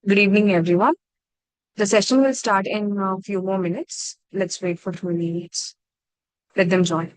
Good evening, everyone. The session will start in a few more minutes. Let's wait for 2 minutes. Let them join.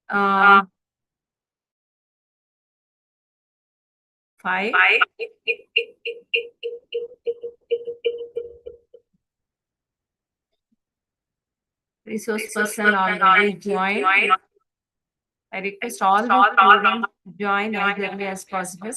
Uh, Five. Resource person already joined. I request all the students join as early as possible.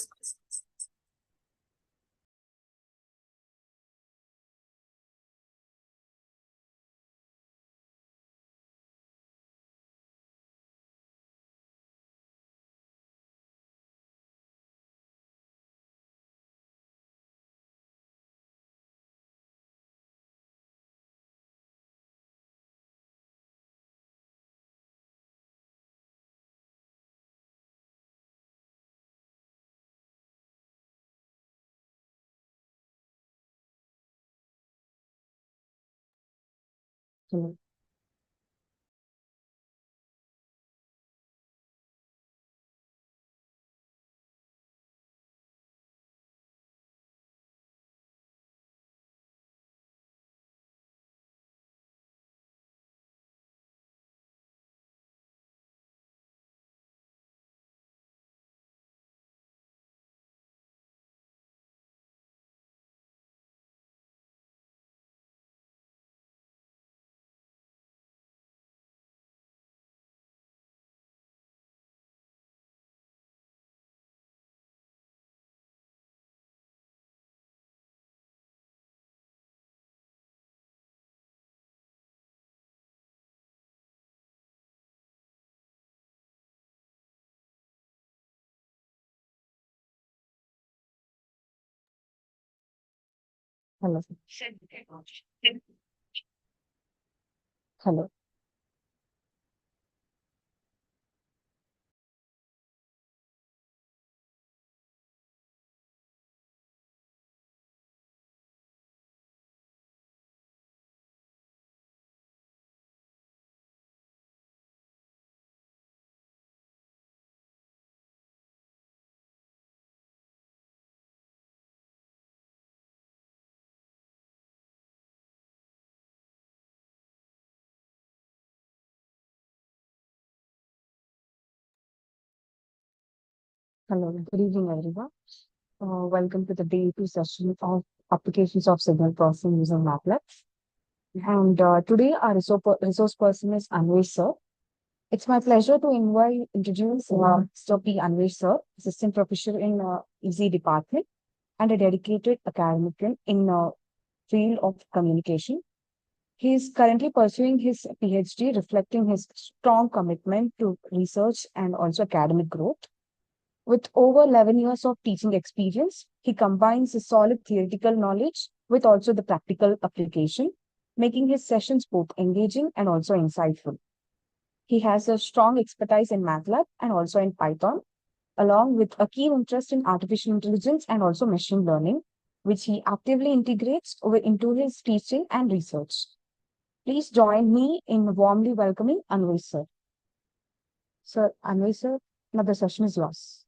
Hello. Hello. Hello. Hello. Good evening, everyone. Welcome to the day 2 session of applications of signal processing using MATLAB. And today our resource person is Anvesh sir. It's my pleasure to introduce Mr. P. Anvesh sir, assistant professor in EZ department and a dedicated academician in field of communication. He is currently pursuing his PhD, reflecting his strong commitment to research and also academic growth. With over 11 years of teaching experience, he combines his solid theoretical knowledge with also the practical application, making his sessions both engaging and also insightful. He has a strong expertise in MATLAB and also in Python, along with a keen interest in artificial intelligence and also machine learning, which he actively integrates into his teaching and research. Please join me in warmly welcoming Anvesh sir. Sir, Anvay sir, now the session is yours.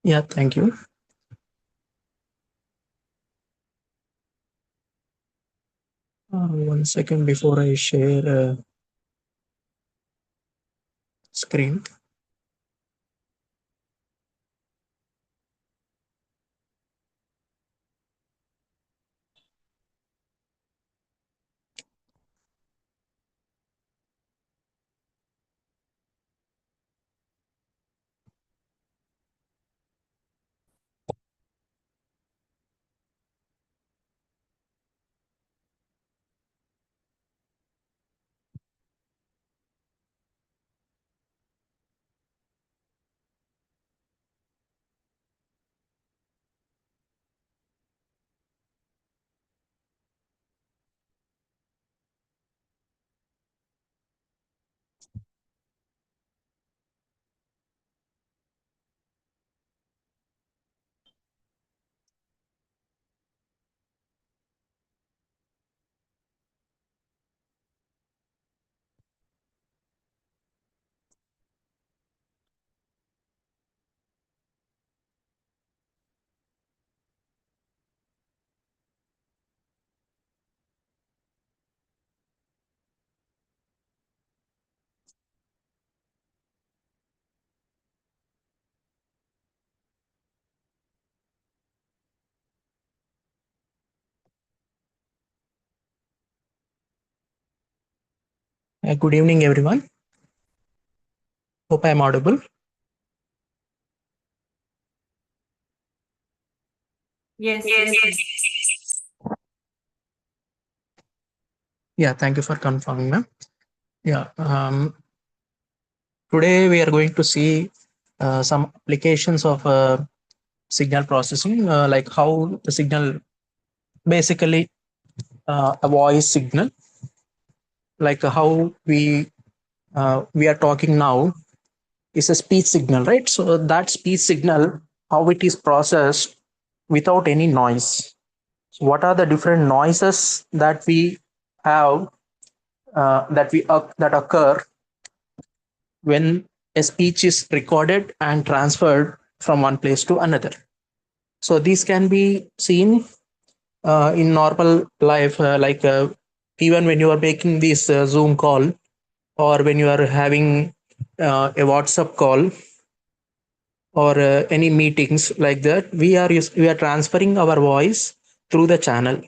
Yeah, thank you. One second before I share screen. Good evening, everyone. Hope I am audible. Yes, Yes. Yeah, thank you for confirming, ma'am. Yeah, today we are going to see some applications of signal processing, like how the signal, basically a voice signal, like how we are talking now is a speech signal, right? So that speech signal, how it is processed without any noise. So what are the different noises that we have, that occur when a speech is recorded and transferred from one place to another? So these can be seen in normal life, even when you are making this Zoom call, or when you are having a WhatsApp call, or any meetings like that. We are transferring our voice through the channel.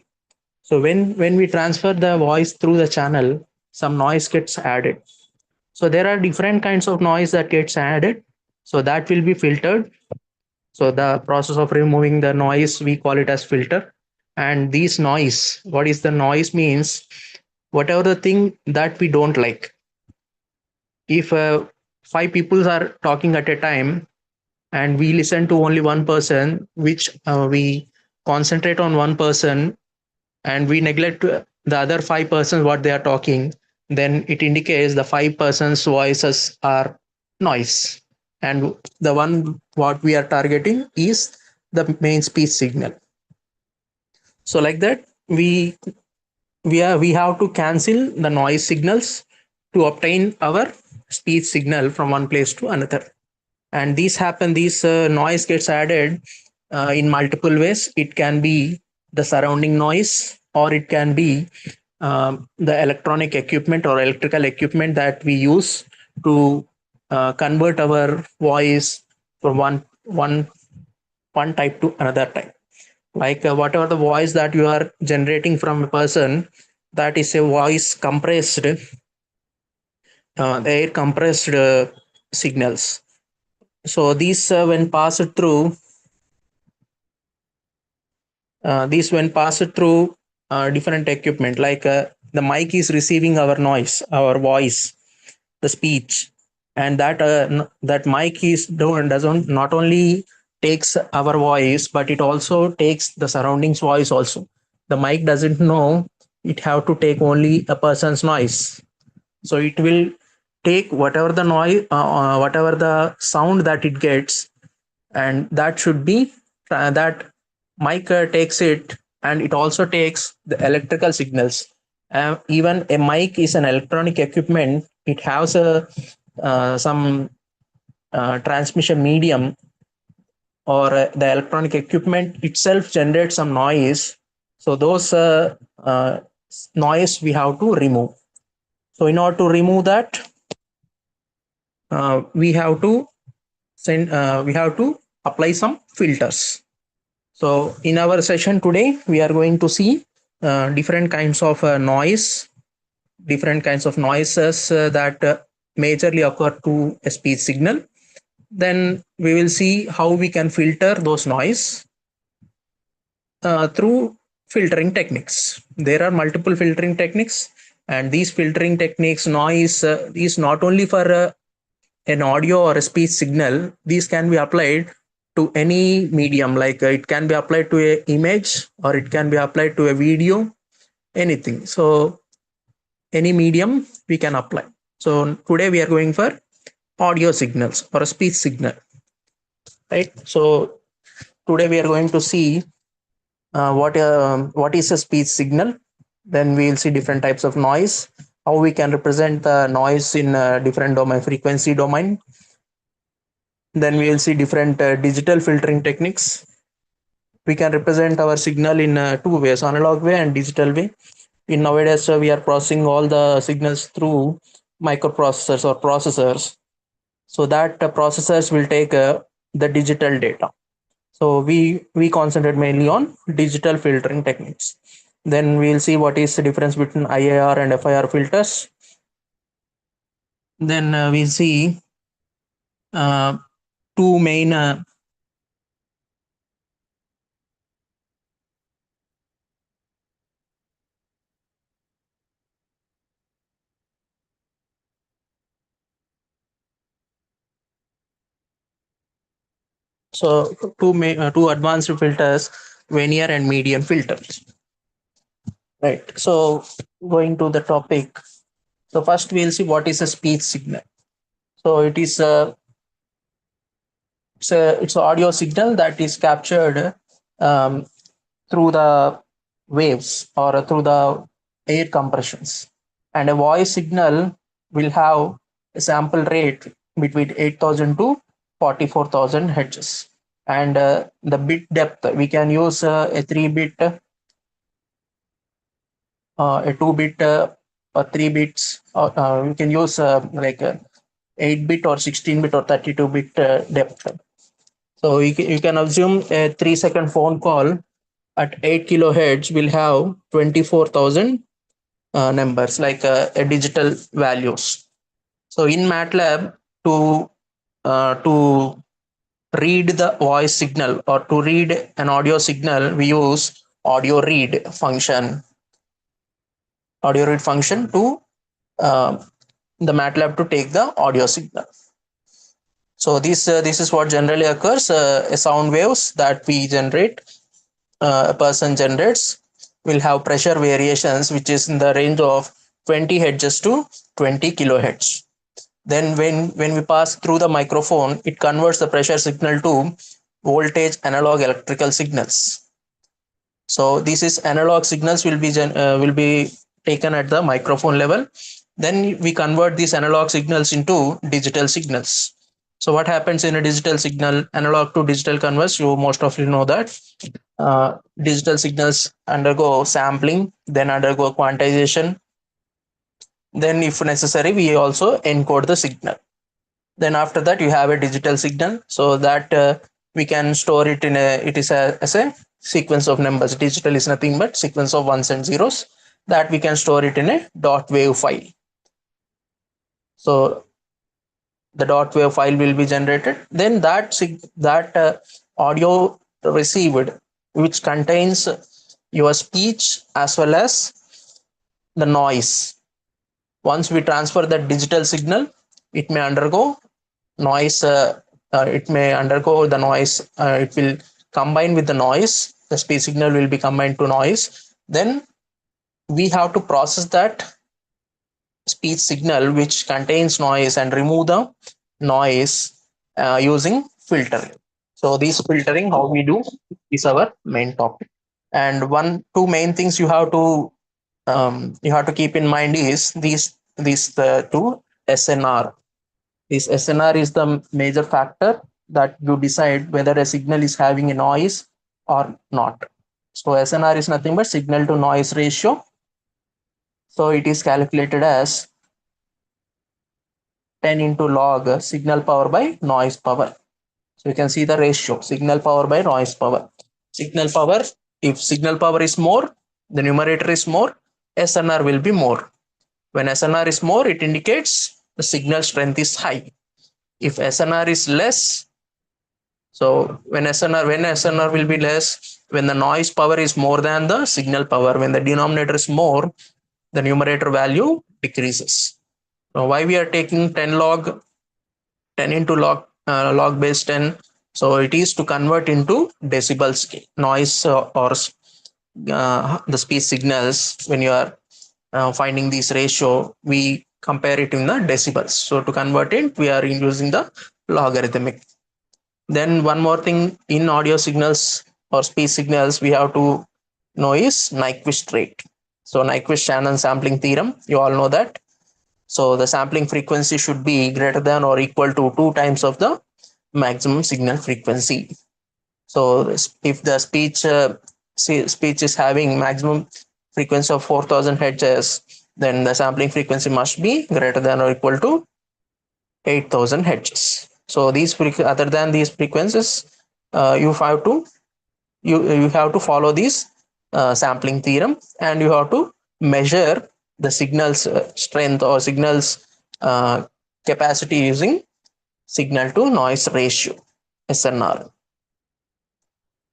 So when we transfer the voice through the channel, some noise gets added. So there are different kinds of noise that gets added, so that will be filtered. So the process of removing the noise, we call it as filter. And these noise, what is the noise means? Whatever the thing that we don't like. If five people are talking at a time and we listen to only one person, which we concentrate on one person, and we neglect the other five persons what they are talking, then it indicates the five persons voices are noise, and the one what we are targeting is the main speech signal. So like that, we have to cancel the noise signals to obtain our speech signal from one place to another. And these noise gets added in multiple ways. It can be the surrounding noise, or it can be the electronic equipment or electrical equipment that we use to convert our voice from one type to another type. Like whatever the voice that you are generating from a person, that is a voice compressed, air compressed signals. So these when passed through different equipment, like the mic is receiving our noise, our voice, the speech. And that mic is doesn't not only takes our voice, but it also takes the surroundings voice also. The mic doesn't know it have to take only a person's noise, so it will take whatever the noise, whatever the sound that it gets, and that should be that mic takes it, and it also takes the electrical signals. Even a mic is an electronic equipment. It has a some transmission medium, or the electronic equipment itself generates some noise. So those noise we have to remove. So in order to remove that, we have to apply some filters. So in our session today, we are going to see different kinds of different kinds of noises that majorly occur to a speech signal. Then we will see how we can filter those noise through filtering techniques. There are multiple filtering techniques, and these filtering techniques noise is not only for an audio or a speech signal. These can be applied to any medium, like it can be applied to a image, or it can be applied to a video, anything. So any medium we can apply. So today we are going for audio signals or a speech signal, right? So today we are going to see what is a speech signal. Then we will see different types of noise, how we can represent the noise in different domain, frequency domain. Then we will see different digital filtering techniques. We can represent our signal in two ways, analog way and digital way. In nowadays we are processing all the signals through microprocessors or processors, so that processors will take the digital data. So we concentrate mainly on digital filtering techniques. Then we'll see what is the difference between IIR and FIR filters. Then we'll see uh, two main two advanced filters, linear and median filters. Right. So going to the topic. So first we'll see what is a speech signal. So it's an audio signal that is captured um, through the waves or through the air compressions, and a voice signal will have a sample rate between 8,000 to 44,000 hertz, and the bit depth we can use a 3-bit, a 2-bit, or 3 bits, we can use like 8-bit or 16-bit or 32-bit depth. So you can assume a 3-second phone call at 8 kilohertz will have 24,000 numbers, like a digital values. So in MATLAB, to read the voice signal or to read an audio signal, we use audio read function to uh, the MATLAB to take the audio signal. So this is what generally occurs. A sound waves that we generate, a person generates, will have pressure variations which is in the range of 20 hertz to 20 kilohertz. Then when we pass through the microphone, it converts the pressure signal to voltage analog electrical signals. So this is analog signals will be taken at the microphone level. Then we convert these analog signals into digital signals. So what happens in a digital signal, analog to digital converts, you most of you know that digital signals undergo sampling, then undergo quantization, then if necessary we also encode the signal. Then after that you have a digital signal, so that we can store it in as a sequence of numbers. Digital is nothing but sequence of ones and zeros that we can store it in a dot wave file. So the dot wave file will be generated. Then that audio received, which contains your speech as well as the noise. Once we transfer that digital signal, it may undergo noise. It may undergo the noise. It will combine with the noise. The speech signal will be combined to noise. Then we have to process that speech signal which contains noise and remove the noise using filtering. So this filtering, how we do, is our main topic. And two main things you have to you have to keep in mind is these two SNR. This SNR is the major factor that you decide whether a signal is having a noise or not. So SNR is nothing but signal to noise ratio. So it is calculated as 10 into log signal power by noise power. So you can see the ratio signal power by noise power. Signal power, if signal power is more, the numerator is more, SNR will be more. When SNR is more, it indicates the signal strength is high. If SNR is less, so when SNR will be less, when the noise power is more than the signal power, when the denominator is more, the numerator value decreases. So why we are taking 10 log, 10 into log base 10? So it is to convert into decibel scale noise or the speech signals. When you are finding this ratio, we compare it in the decibels. So to convert it, we are using the logarithmic. Then one more thing in audio signals or speech signals we have to know is Nyquist rate. So Nyquist Shannon sampling theorem, you all know that. So the sampling frequency should be greater than or equal to 2 times of the maximum signal frequency. So if the speech is having maximum frequency of 4000 hertz, then the sampling frequency must be greater than or equal to 8000 hertz. So these other than these frequencies, you have to you have to follow this sampling theorem, and you have to measure the signal's strength or signal's uh, capacity using signal to noise ratio SNR.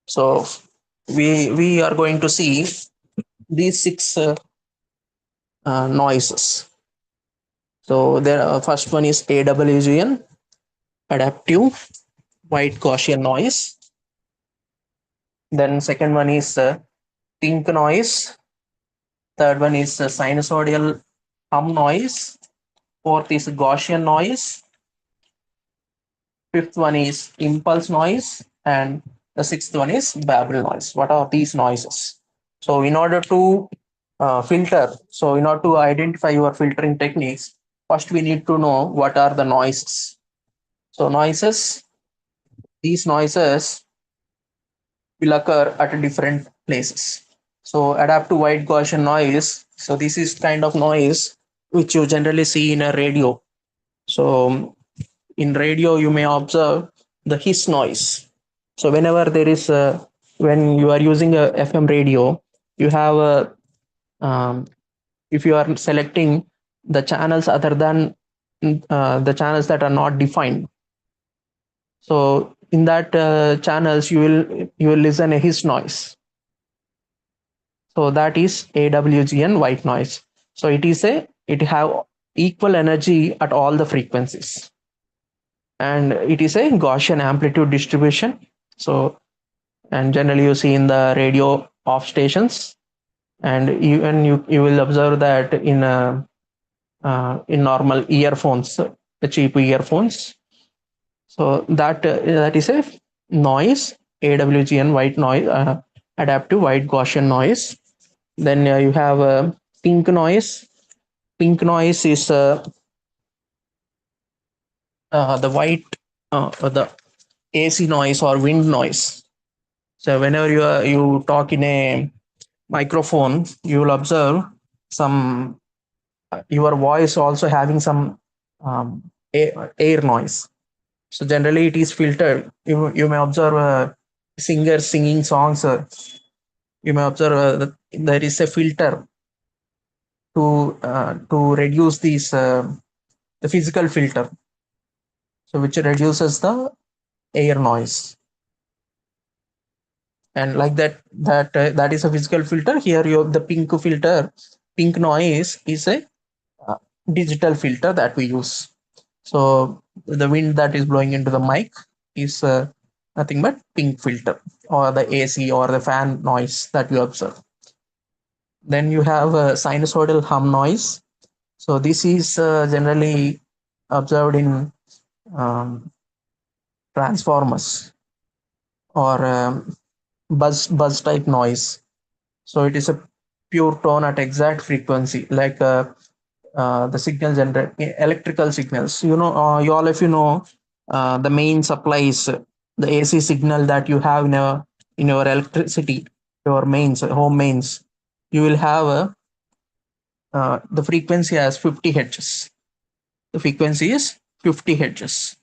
So we are going to see these six noises. So there first one is AWGN, adaptive white Gaussian noise. Then second one is pink noise. Third one is sinusoidal hum noise. Fourth is Gaussian noise. Fifth one is impulse noise, and the sixth one is babble noise. What are these noises? So in order to filter, so in order to identify your filtering techniques, first we need to know what are the noises. So these noises will occur at different places. So adaptive white Gaussian noise. So this is kind of noise which you generally see in a radio. So in radio, you may observe the hiss noise. So whenever there is when you are using a FM radio, you have a if you are selecting the channels other than the channels that are not defined. So in that channels, you will listen a hiss noise. So that is AWGN white noise. So it have equal energy at all the frequencies, and it is a Gaussian amplitude distribution. So and generally you see in the radio off stations, and even you will observe that in normal earphones, the cheap earphones. So that is a noise, AWGN white noise, adaptive white Gaussian noise. Then you have a pink noise. Pink noise is the white the AC noise or wind noise. So whenever you talk in a microphone, you will observe some your voice also having some air noise. So generally it is filtered. You may observe singers singing songs. You may observe that there is a filter to reduce these the physical filter, so which reduces the air noise. And like that is a physical filter. Here you have the pink noise is a uh, digital filter that we use. So the wind that is blowing into the mic is nothing but pink filter, or the AC or the fan noise that you observe. Then you have a sinusoidal hum noise. So this is generally observed in um, transformers or buzz type noise. So it is a pure tone at exact frequency, like the signal generate electrical signals. You all, if you know, the main supplies, the AC signal that you have in your electricity, your mains, home mains, you will have the frequency as 50 hertz. The frequency is 50 hertz.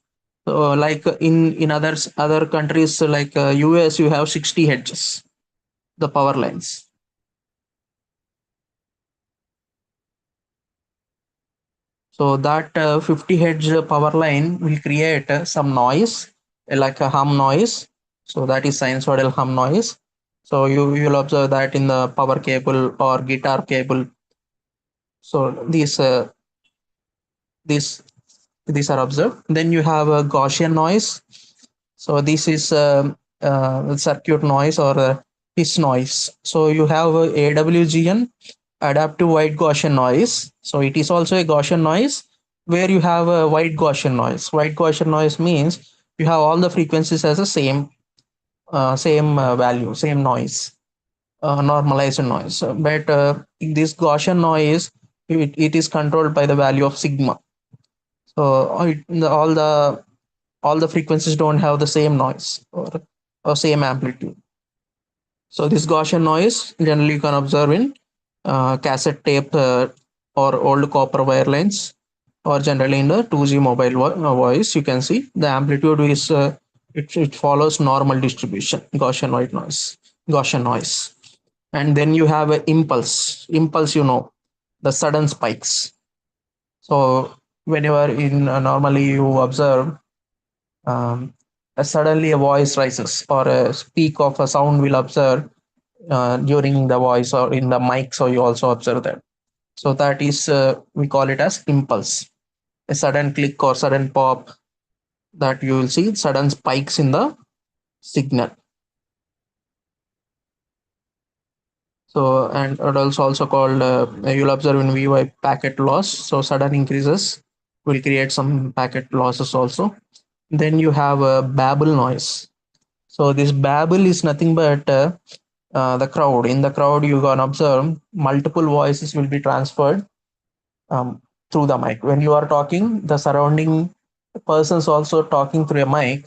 So, like in other countries like US, you have 60 hertz. The power lines. So that 50 hertz power line will create some noise, like a hum noise. So that is sinusoidal hum noise. So you will observe that in the power cable or guitar cable. So these these are observed. Then you have a Gaussian noise. So this is circuit noise or hiss noise. So you have a AWGN, adaptive white Gaussian noise. So it is also a Gaussian noise where you have a white Gaussian noise. White Gaussian noise means you have all the frequencies as the same value, same noise, normalized noise. But this Gaussian noise, it is controlled by the value of sigma. So all the frequencies don't have the same noise or same amplitude. So this Gaussian noise generally you can observe in cassette tape or old copper wire lines, or generally in the 2G mobile voice. You can see the amplitude is it follows normal distribution, Gaussian noise. And then you have a impulse, the sudden spikes. So whenever in normally you observe, um, suddenly a voice rises or a peak of a sound will observe during the voice or in the mic, so you also observe that. So that is we call it as impulse, a sudden click or sudden pop, that you will see sudden spikes in the signal. So and it also called you'll observe in VY packet loss. So sudden increases will create some packet losses also. Then you have a babble noise. So this babble is nothing but the crowd. In the crowd, you can observe multiple voices will be transferred through the mic. When you are talking, the surrounding persons also talking through a mic.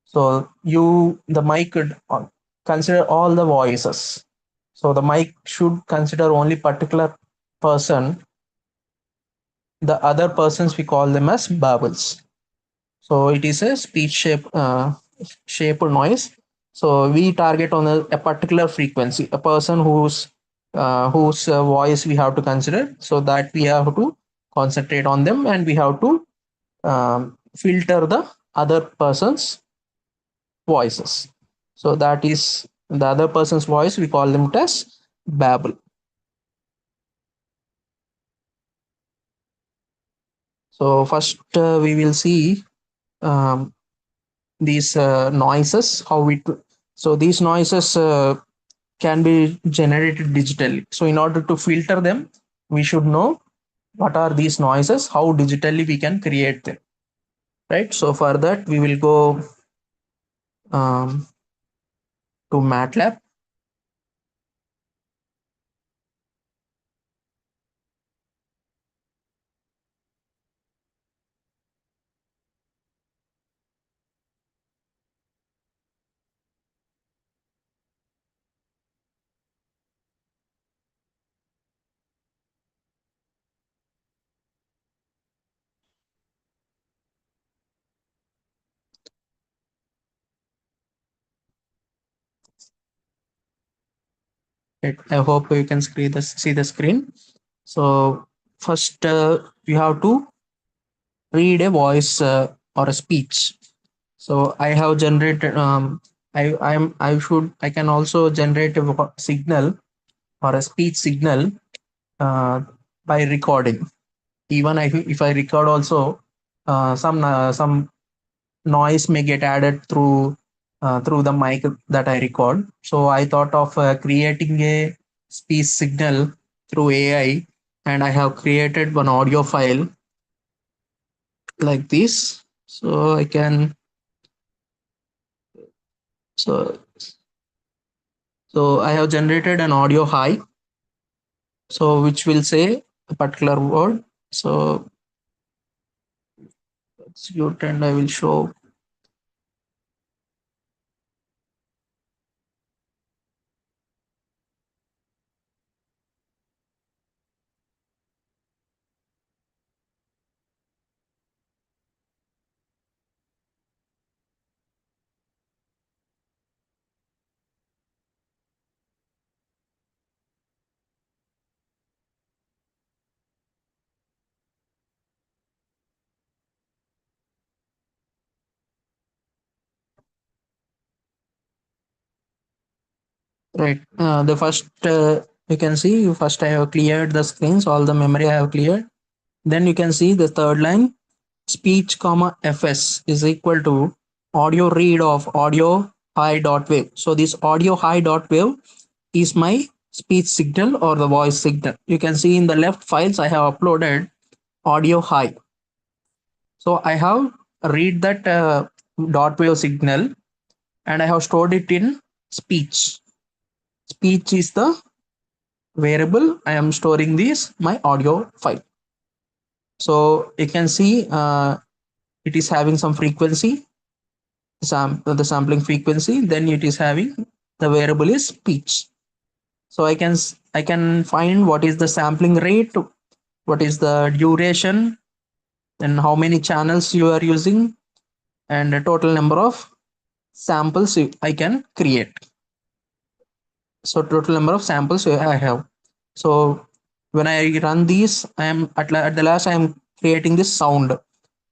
So the mic could consider all the voices. So the mic should consider only particular person. The other persons we call them as babbles. So it is a speech shaped noise. So we target on a particular frequency, a person whose voice we have to consider, so that we have to concentrate on them, and we have to filter the other person's voices. So that is the other person's voice. We call them as babble. So first we will see um, these noises, how it. So these noises can be generated digitally. So in order to filter them, we should know what are these noises, how digitally we can create them, right? So for that, we will go um, to MATLAB. I hope you can see the screen. So first, you have to read a voice or a speech. So I have generated. I can also generate a signal or a speech signal uh, by recording. Even if I record also, some noise may get added through the mic that I record. So I thought of creating a speech signal through AI, and I have created one audio file like this. So I can so so I have generated an audio high. So which will say a particular word. So execute and I will show. Right. The first you can see first I have cleared the screens, all the memory I have cleared. Then you can see the third line, speech comma fs is equal to audio read of audio high dot wave. So this audio high dot wave is my speech signal or the voice signal. You can see in the left files I have uploaded audio high. So I have read that dot wave signal and I have stored it in speech. Speech is the variable I am storing this my audio file. So you can see it is having some frequency, the sampling frequency. Then it is having the variable is speech. So I can find what is the sampling rate, what is the duration, and how many channels you are using, and the total number of samples I can create. So total number of samples I have. So when I run these, I am at the last I am creating this sound.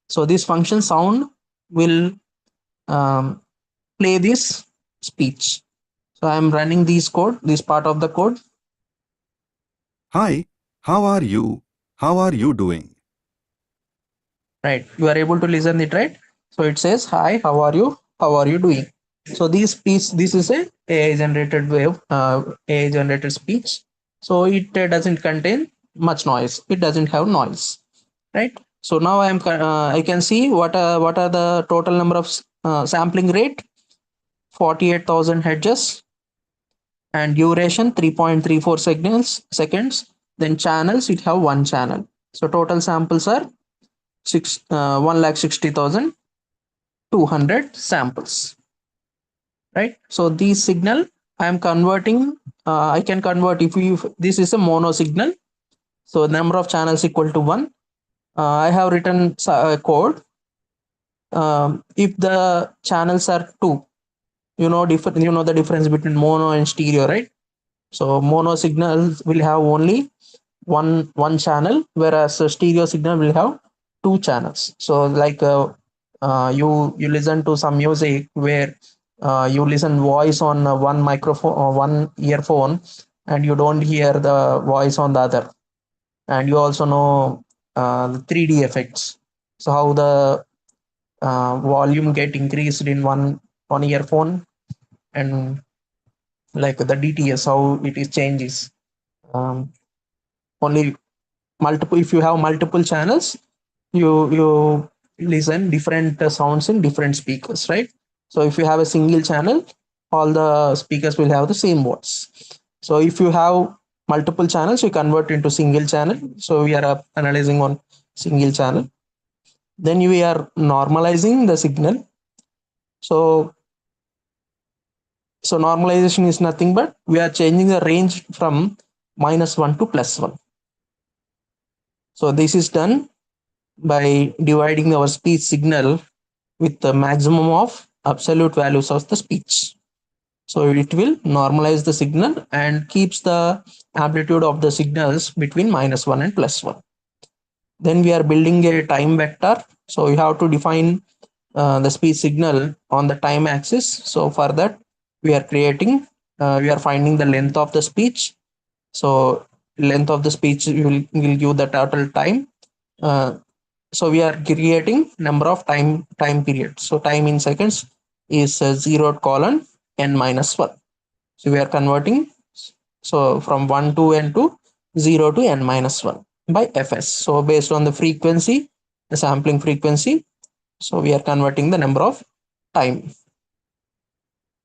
So this function sound will um, play this speech. So I am running this code, this part of the code. Hi, how are you? How are you doing? Right, you are able to listen it, right? So it says, "Hi, how are you? How are you doing?" So this speech, this is a AI generated wave, AI generated speech. So it doesn't contain much noise. It doesn't have noise, right? So now I can see what are the total number of sampling rate, 48,000 hertz, and duration 3.34 seconds. Then channels, it have one channel. So total samples are 1,60,200 samples, right? So these signal I am converting. I can convert if this is a mono signal. So the number of channels equal to one. I have written code. If the channels are two, different. You know the difference between mono and stereo, right? So mono signals will have only one channel, whereas a stereo signal will have two channels. So like you listen to some music where you listen voice on one microphone or one earphone, and you don't hear the voice on the other. And you also know the 3D effects. So how the volume get increased in one earphone, and like the DTS, how it is changes. Only multiple, if you have multiple channels, you listen different sounds in different speakers, right? So if you have a single channel, all the speakers will have the same words. So if you have multiple channels, you convert into single channel. So we are analyzing on single channel. Then we are normalizing the signal. So so normalization is nothing but we are changing the range from -1 to +1. So this is done by dividing our speech signal with the maximum of absolute values of the speech. So it will normalize the signal and keeps the amplitude of the signals between -1 and +1. Then we are building a time vector. So you have to define the speech signal on the time axis. So for that, we are we are finding the length of the speech. So length of the speech will give the total time. Uh, so we are creating number of time periods. So time in seconds is 0 colon n minus 1. So we are converting so from 1 to n to 0 to n minus 1 by fs. So based on the frequency, the sampling frequency, so we are converting the number of time.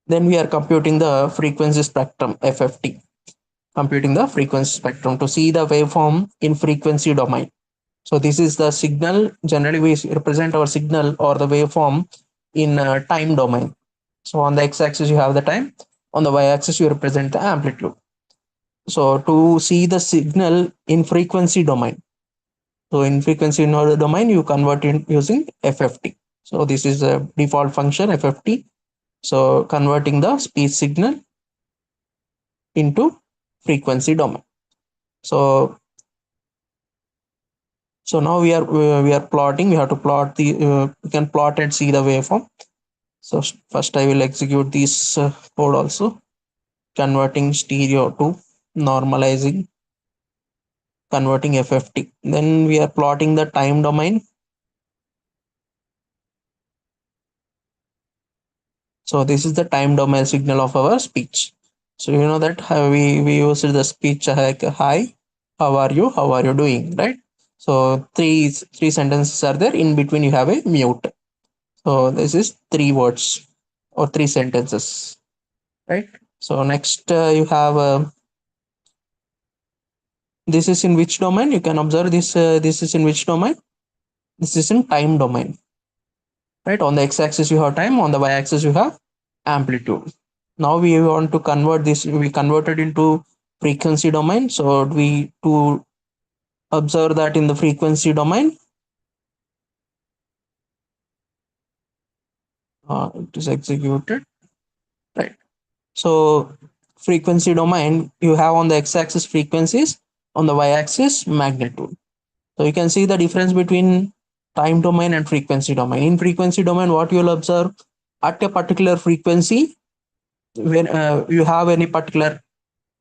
Then we are computing the frequency spectrum FFT. computing the frequency spectrum to see the waveform in frequency domain. So this is the signal. Generally, we represent our signal or the waveform in time domain. So on the x-axis you have the time, on the y-axis you represent the amplitude. So to see the signal in frequency domain, so in frequency domain you convert it using FFT. So this is a default function FFT. So converting the speech signal into frequency domain. So now we are plotting. We have to plot the we can plot and see the waveform. So first I will execute this code also, converting stereo to normalizing, converting FFT. Then we are plotting the time domain. So this is the time domain signal of our speech. So you know that we used the speech like hi, how are you doing, right? So three sentences are there. In between you have a mute. So this is 3 words or 3 sentences, right? So next you have this is in which domain? You can observe this. This is in which domain? This is in time domain, right? On the x-axis you have time, on the y-axis you have amplitude. Now we want to convert this. We converted into frequency domain. So we to observe that in the frequency domain, it is executed, right? So frequency domain, you have on the x-axis frequencies, on the y-axis magnitude. So you can see the difference between time domain and frequency domain. In frequency domain, what you will observe at a particular frequency, when you have any particular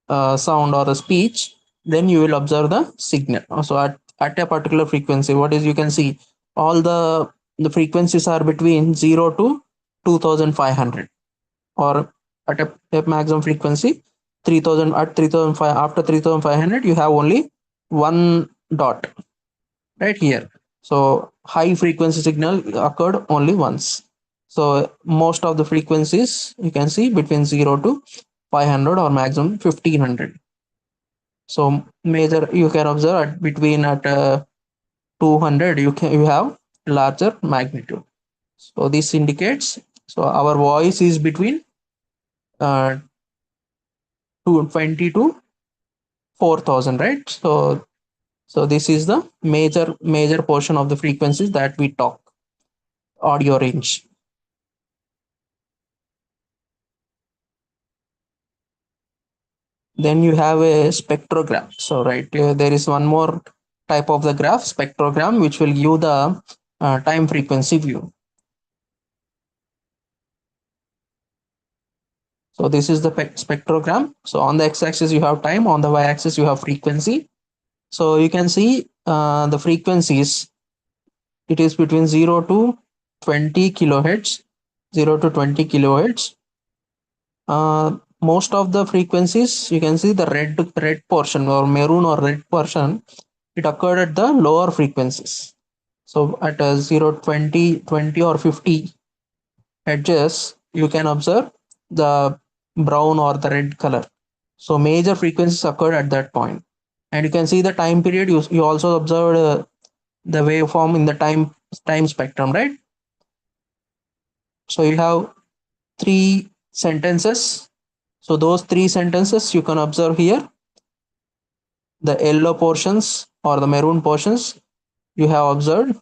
sound or a speech, then you will observe the signal. So at a particular frequency, what is you can see all the frequencies are between 0 to 2500, or at a maximum frequency 3000. At 3005, after 3500 you have only one dot right here. So high frequency signal occurred only once. So most of the frequencies you can see between 0 to 500 or maximum 1500. So major you can observe at between at 200 you have larger magnitude. So this indicates, so our voice is between 220 to 4000, right? So this is the major portion of the frequencies that we talk, audio range. Then you have a spectrogram. So right there is one more type of the graph, spectrogram, which will give the time frequency view. So this is the spectrogram. So on the x-axis you have time, on the y-axis you have frequency. So you can see the frequencies. It is between 0 to 20 kilohertz, 0 to 20 kilohertz. Most of the frequencies, you can see the red portion or maroon or red portion, it occurred at the lower frequencies. So at 0, 20, 20 or 50 edges, you can observe the brown or the red color. So major frequencies occurred at that point. And you can see the time period. You also observed the waveform in the time spectrum, right? So you have 3 sentences. So those 3 sentences you can observe here. The yellow portions or the maroon portions, you have observed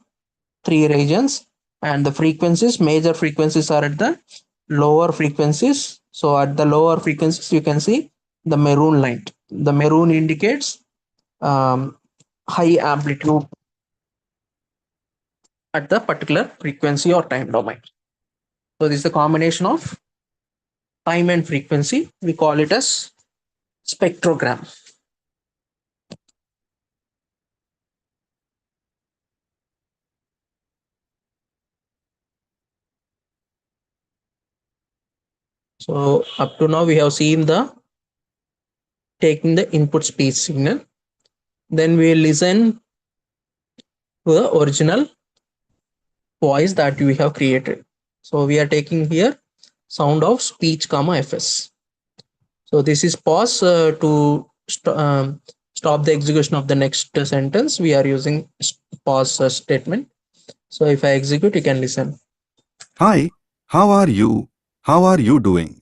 3 regions, and the frequencies, major frequencies are at the lower frequencies. So at the lower frequencies, you can see the maroon line. The maroon indicates high amplitude at the particular frequency or time domain. So this is a combination of time and frequency. We call it as spectrogram. So up to now we have seen the taking the input speech signal. Then we listen to the original voice that we have created. So we are taking here sound of speech comma fs. So this is pause to stop the execution of the next sentence, we are using pause statement. So if I execute, you can listen. Hi, how are you? How are you doing?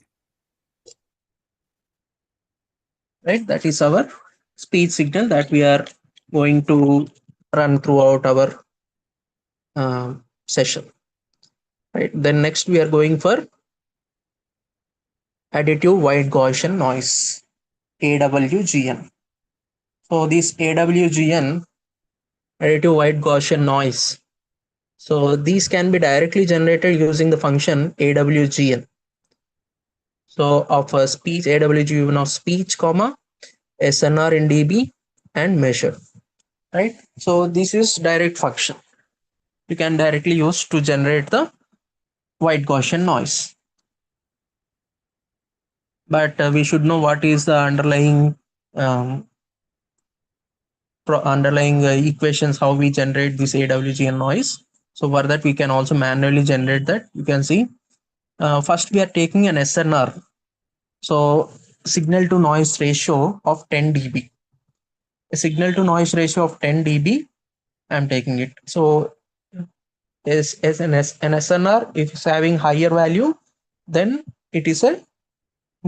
Right, that is our speech signal that we are going to run throughout our session. Right, then next we are going for additive white Gaussian noise, AWGN. So this AWGN, additive white Gaussian noise, so these can be directly generated using the function AWGN. So of a speech, AWGN of speech, comma, SNR in dB and measure. Right. So this is direct function. You can directly use to generate the white Gaussian noise. But we should know what is the underlying equations, how we generate this AWGN noise. So for that we can also manually generate that. You can see first we are taking an SNR, so signal to noise ratio of 10 dB. A signal to noise ratio of 10 dB, I'm taking it. So as an SNR, if it's having higher value, then it is a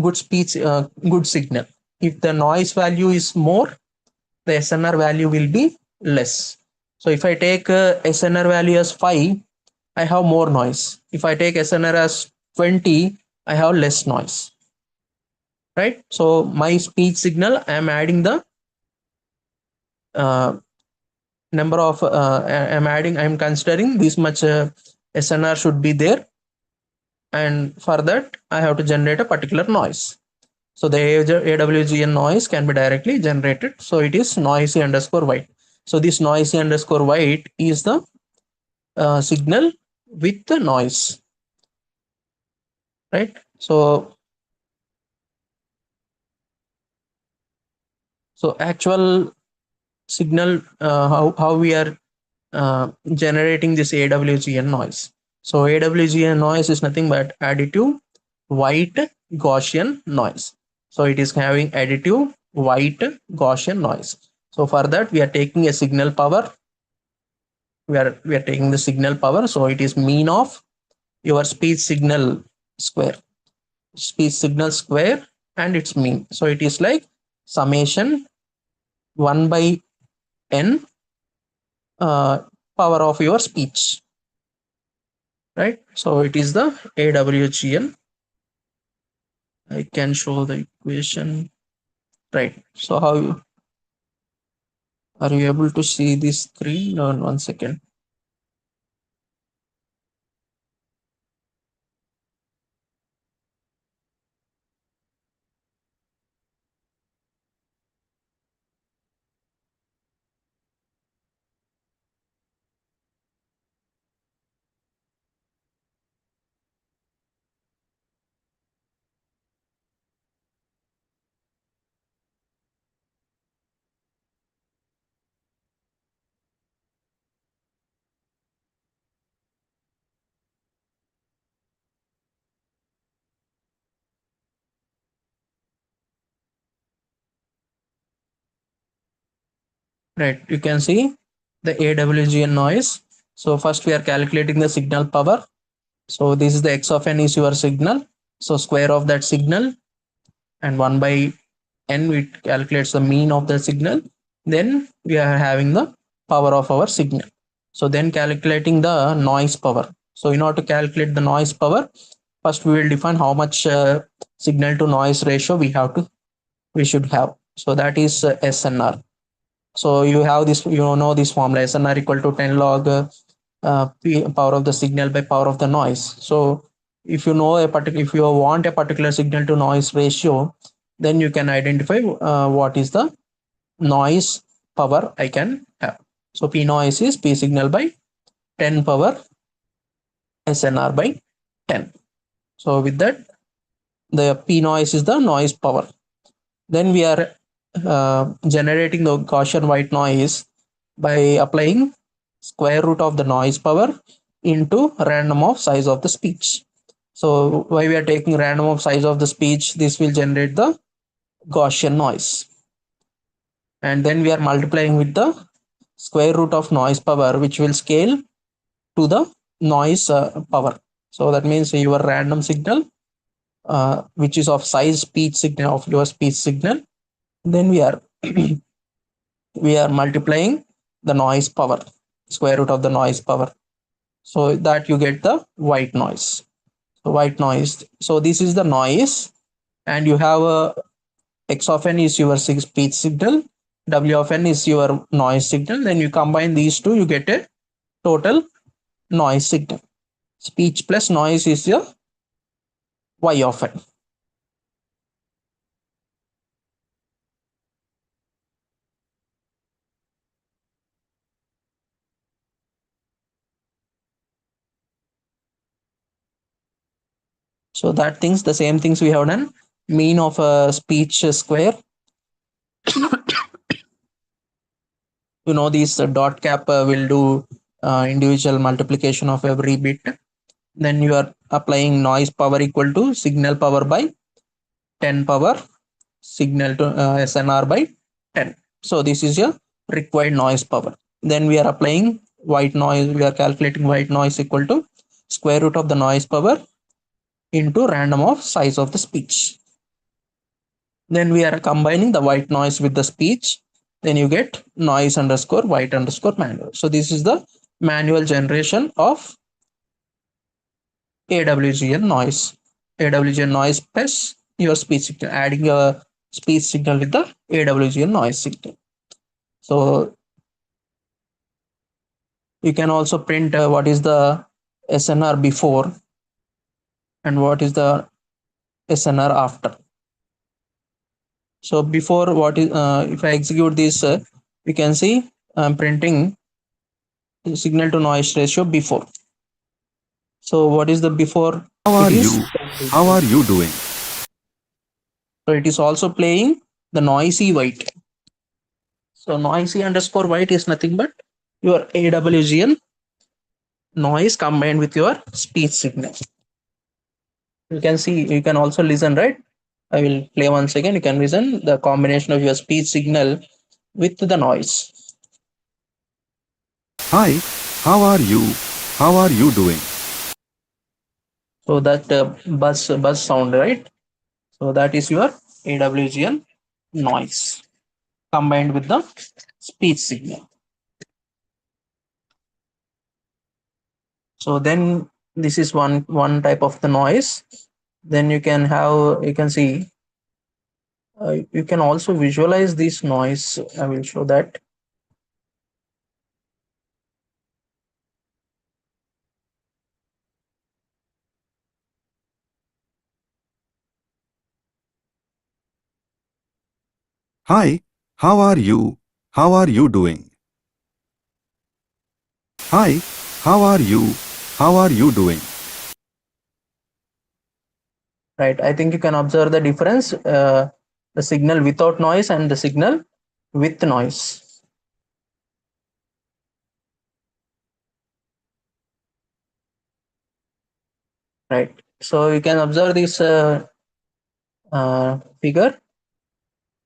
good speech, good signal. If the noise value is more, the SNR value will be less. So if I take SNR value as 5, I have more noise. If I take SNR as 20, I have less noise. Right? So my speech signal, I am adding the number of, I'm considering this much SNR should be there. And for that, I have to generate a particular noise. So the AWGN noise can be directly generated. So it is noisy underscore white. So this noisy underscore white is the signal with the noise. Right. So actual signal, how we are generating this AWGN noise. So AWGN noise is nothing but additive white Gaussian noise. So it is having additive white Gaussian noise. So for that we are taking a signal power. We are taking the signal power. So it is mean of your speech signal square. Speech signal square and its mean. So it is like summation 1 by n power of your speech. Right. So it is the AWGN. I can show the equation. Right. So how are you able to see this screen? No, 1 second. Right. You can see the AWGN noise. So first we are calculating the signal power. So this is the x of n is your signal. So square of that signal and 1 by n, we calculates the mean of the signal. Then we are having the power of our signal. So then calculating the noise power. So in order to calculate the noise power, first we will define how much signal to noise ratio we should have. So that is SNR. So you have this, this formula SNR equal to 10 log power of the signal by power of the noise. So if you know if you want a particular signal to noise ratio, then you can identify what is the noise power I can have. So P noise is P signal by 10 power SNR by 10. So with that, the P noise is the noise power. Then we are generating the Gaussian white noise by applying square root of the noise power into random of size of the speech. So why we are taking random of size of the speech, this will generate the Gaussian noise. and then we are multiplying with the square root of noise power, which will scale to the noise power. So that means your random signal, which is of size speech signal of your speech signal, then we are we are multiplying the noise power, square root of the noise power, so that you get the white noise. So white noise. So this is the noise, and you have a x of n is your speech signal, w of n is your noise signal. Then you combine these two, you get a total noise signal. Speech plus noise is your y of n. So that things, the same things we have done. Mean of a speech square. You know, these dot cap will do individual multiplication of every bit. Then you are applying noise power equal to signal power by 10 power signal to SNR by 10. So this is your required noise power. Then we are applying white noise. We are calculating white noise equal to square root of the noise power into random of size of the speech. Then we are combining the white noise with the speech. Then you get noise underscore white underscore manual. So this is the manual generation of AWGN noise. AWGN noise plus your speech signal, adding a speech signal with the AWGN noise signal. So you can also print what is the SNR before and what is the SNR after. So before, what is if I execute this, you can see I'm printing signal to noise ratio before. So what is the before? How are It is you? How are you doing? so it is also playing the noisy white. So noisy underscore white is nothing but your AWGN noise combined with your speech signal. You can see, you can also listen, right? I will play once again. You can listen the combination of your speech signal with the noise. Hi, how are you? How are you doing? So that buzz sound, right? So that is your AWGN noise combined with the speech signal. So then this is one type of the noise. Then you can have, you can see, you can also visualize this noise. I will show that. Hi, how are you? How are you doing? Hi, how are you? How are you doing? Right, I think you can observe the difference, the signal without noise and the signal with noise. Right, so you can observe this figure.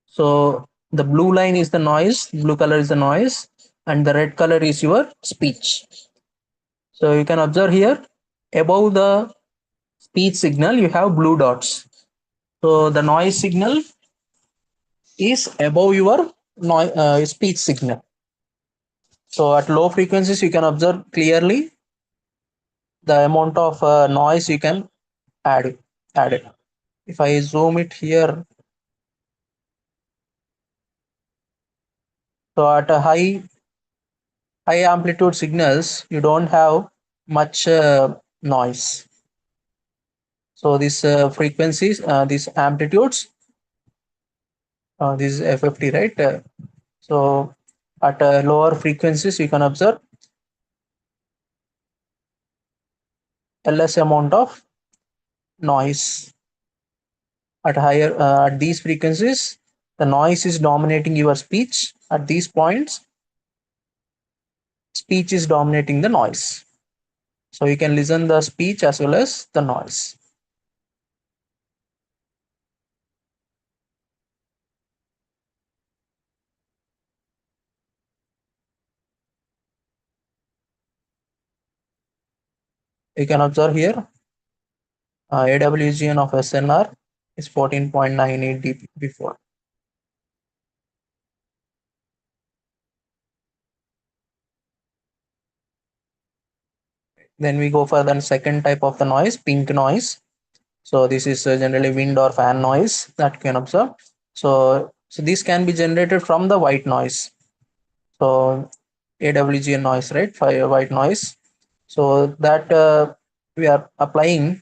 So the blue line is the noise, blue color is the noise, and the red color is your speech. So you can observe here, above the speech signal you have blue dots. So the noise signal is above your noise speech signal. So at low frequencies you can observe clearly the amount of noise you can add it. If I zoom it here, so at a high amplitude signals you don't have much noise. So these frequencies, these amplitudes, this is FFT, right? So at lower frequencies you can observe a less amount of noise. At higher at these frequencies the noise is dominating your speech. At these points speech is dominating the noise. So you can listen the speech as well as the noise. You can observe here AWGN of SNR is 14.98 dB before. Then we go for the second type of the noise, pink noise. So this is generally wind or fan noise that you can observe. So this can be generated from the white noise. So AWGN noise, right? Fire white noise. So that we are applying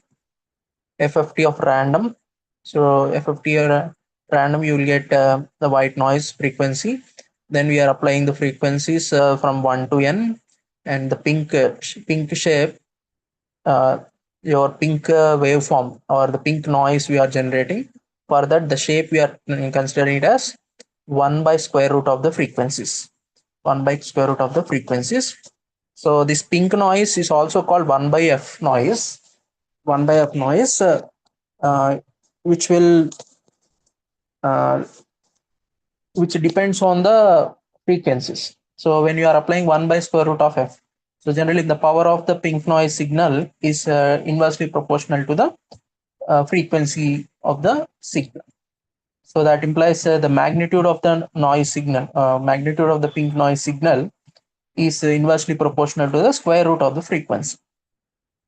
FFT of random. So FFT random, you will get the white noise frequency. Then we are applying the frequencies from 1 to n, and the pink shape, uh, your pink waveform or the pink noise we are generating. For that, the shape we are considering it as 1 by square root of the frequencies. 1 by square root of the frequencies. So this pink noise is also called 1 by f noise. 1 by f noise, uh, which will uh, which depends on the frequencies. So when you are applying 1 by square root of f, so generally the power of the pink noise signal is inversely proportional to the frequency of the signal. So that implies the magnitude of the noise signal, magnitude of the pink noise signal is inversely proportional to the square root of the frequency.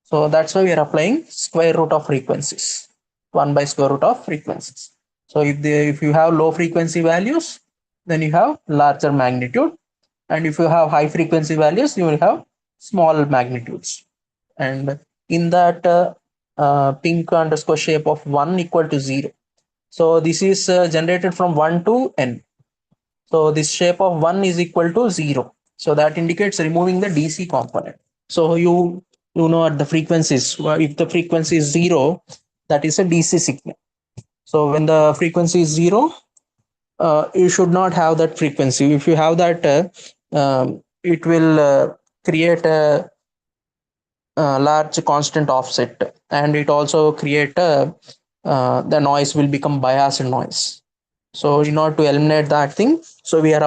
So that's why we are applying square root of frequencies, 1 by square root of frequencies. So if you have low frequency values, then you have larger magnitude, and if you have high frequency values, you will have small magnitudes. And in that pink underscore shape of 1 equal to 0, so this is generated from 1 to n. So this shape of 1 is equal to 0. So that indicates removing the DC component. So you know at the frequencies, if the frequency is 0, that is a DC signal. So when the frequency is 0, you should not have that frequency. If you have that, it will create a large constant offset, and it also create the noise will become biased noise. So in order to eliminate that thing, so we are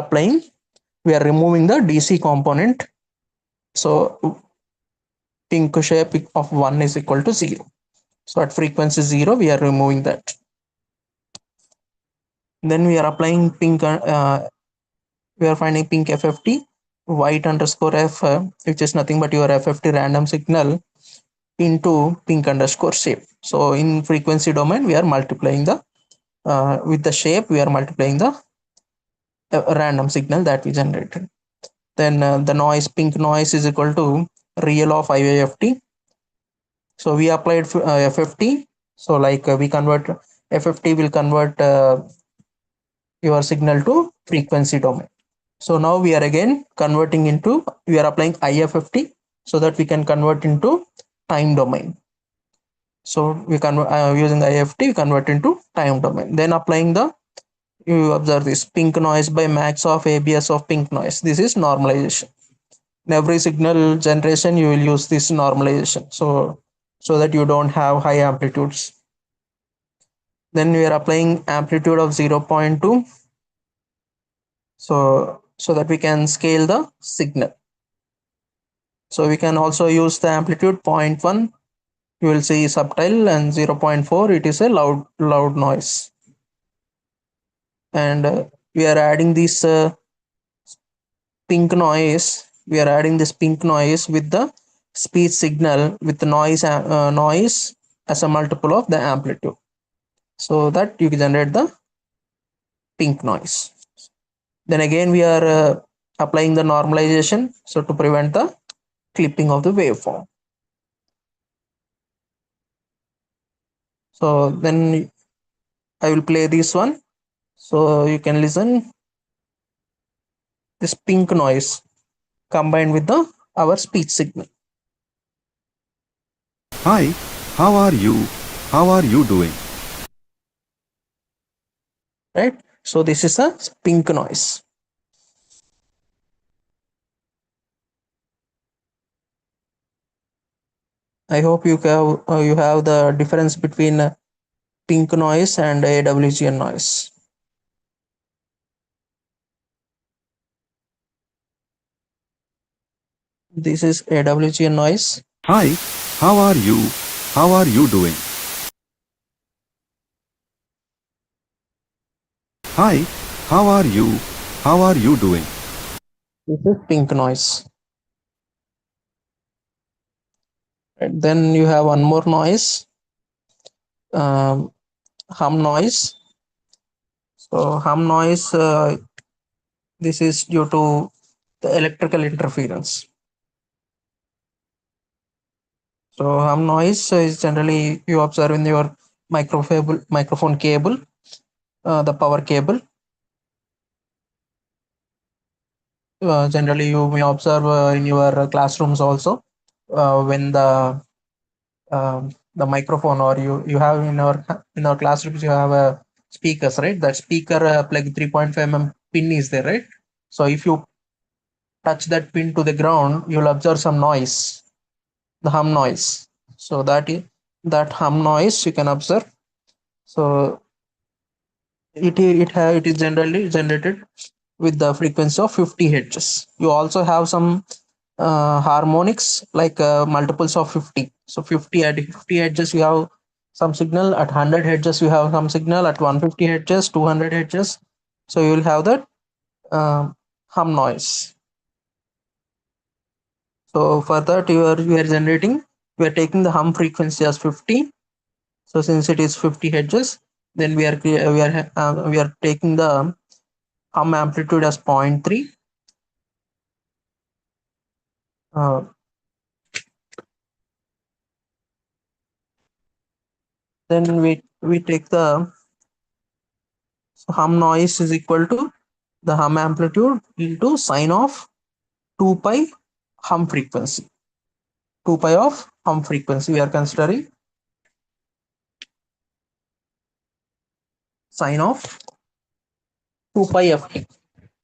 removing the DC component. So pink shape of 1 is equal to 0. So at frequency 0, we are removing that. Then we are applying pink, we are finding pink FFT, white underscore f, which is nothing but your FFT random signal into pink underscore shape. So in frequency domain, we are multiplying the, with the shape, we are multiplying the random signal that we generated. Then the noise, pink noise is equal to real of IIFT. So we applied FFT. So like we convert, FFT will convert your signal to frequency domain. So now we are again converting into, we are applying IFFT so that we can convert into time domain. So we convert using IFT, we convert into time domain. Then applying the, you observe this pink noise by max of ABS of pink noise. This is normalization. In every signal generation, you will use this normalization. So that you don't have high amplitudes. Then we are applying amplitude of 0.2. So that we can scale the signal. So we can also use the amplitude 0.1. You will see subtle, and 0.4, it is a loud noise. And we are adding this pink noise. We are adding this pink noise with the speech signal with the noise as a multiple of the amplitude, so that you can generate the pink noise. Then again we are applying the normalization, so to prevent the clipping of the waveform. So then I will play this one, so you can listen this pink noise combined with the our speech signal. Hi, how are you? How are you doing? Right, so this is a pink noise. I hope you have the difference between pink noise and AWGN noise. This is AWGN noise. Hi, How are you? How are you doing? Hi, how are you? How are you doing? This is pink noise. And then you have one more noise, um, hum noise. So hum noise, this is due to the electrical interference. So hum noise is generally you observe in your microphone cable, the power cable. Generally, you may observe in your classrooms also when the microphone, or you have in our classrooms you have a speakers, right? That speaker plug 3.5 pin is there, right? So if you touch that pin to the ground, you'll observe some noise, the hum noise. So that hum noise you can observe. So it is generally generated with the frequency of 50 hertz. You also have some harmonics like multiples of 50. So 50 at 50 hertz you have some signal, at 100 hertz you have some signal, at 150 hertz, 200 hertz. So you will have that hum noise. So for that you are generating, we are taking the hum frequency as 50. So since it is 50 hertz, then we are taking the hum amplitude as 0.3. Uh, then we take the hum noise is equal to the hum amplitude into sine of 2 pi hum frequency. 2 pi of hum frequency we are considering sine of 2 pi ft.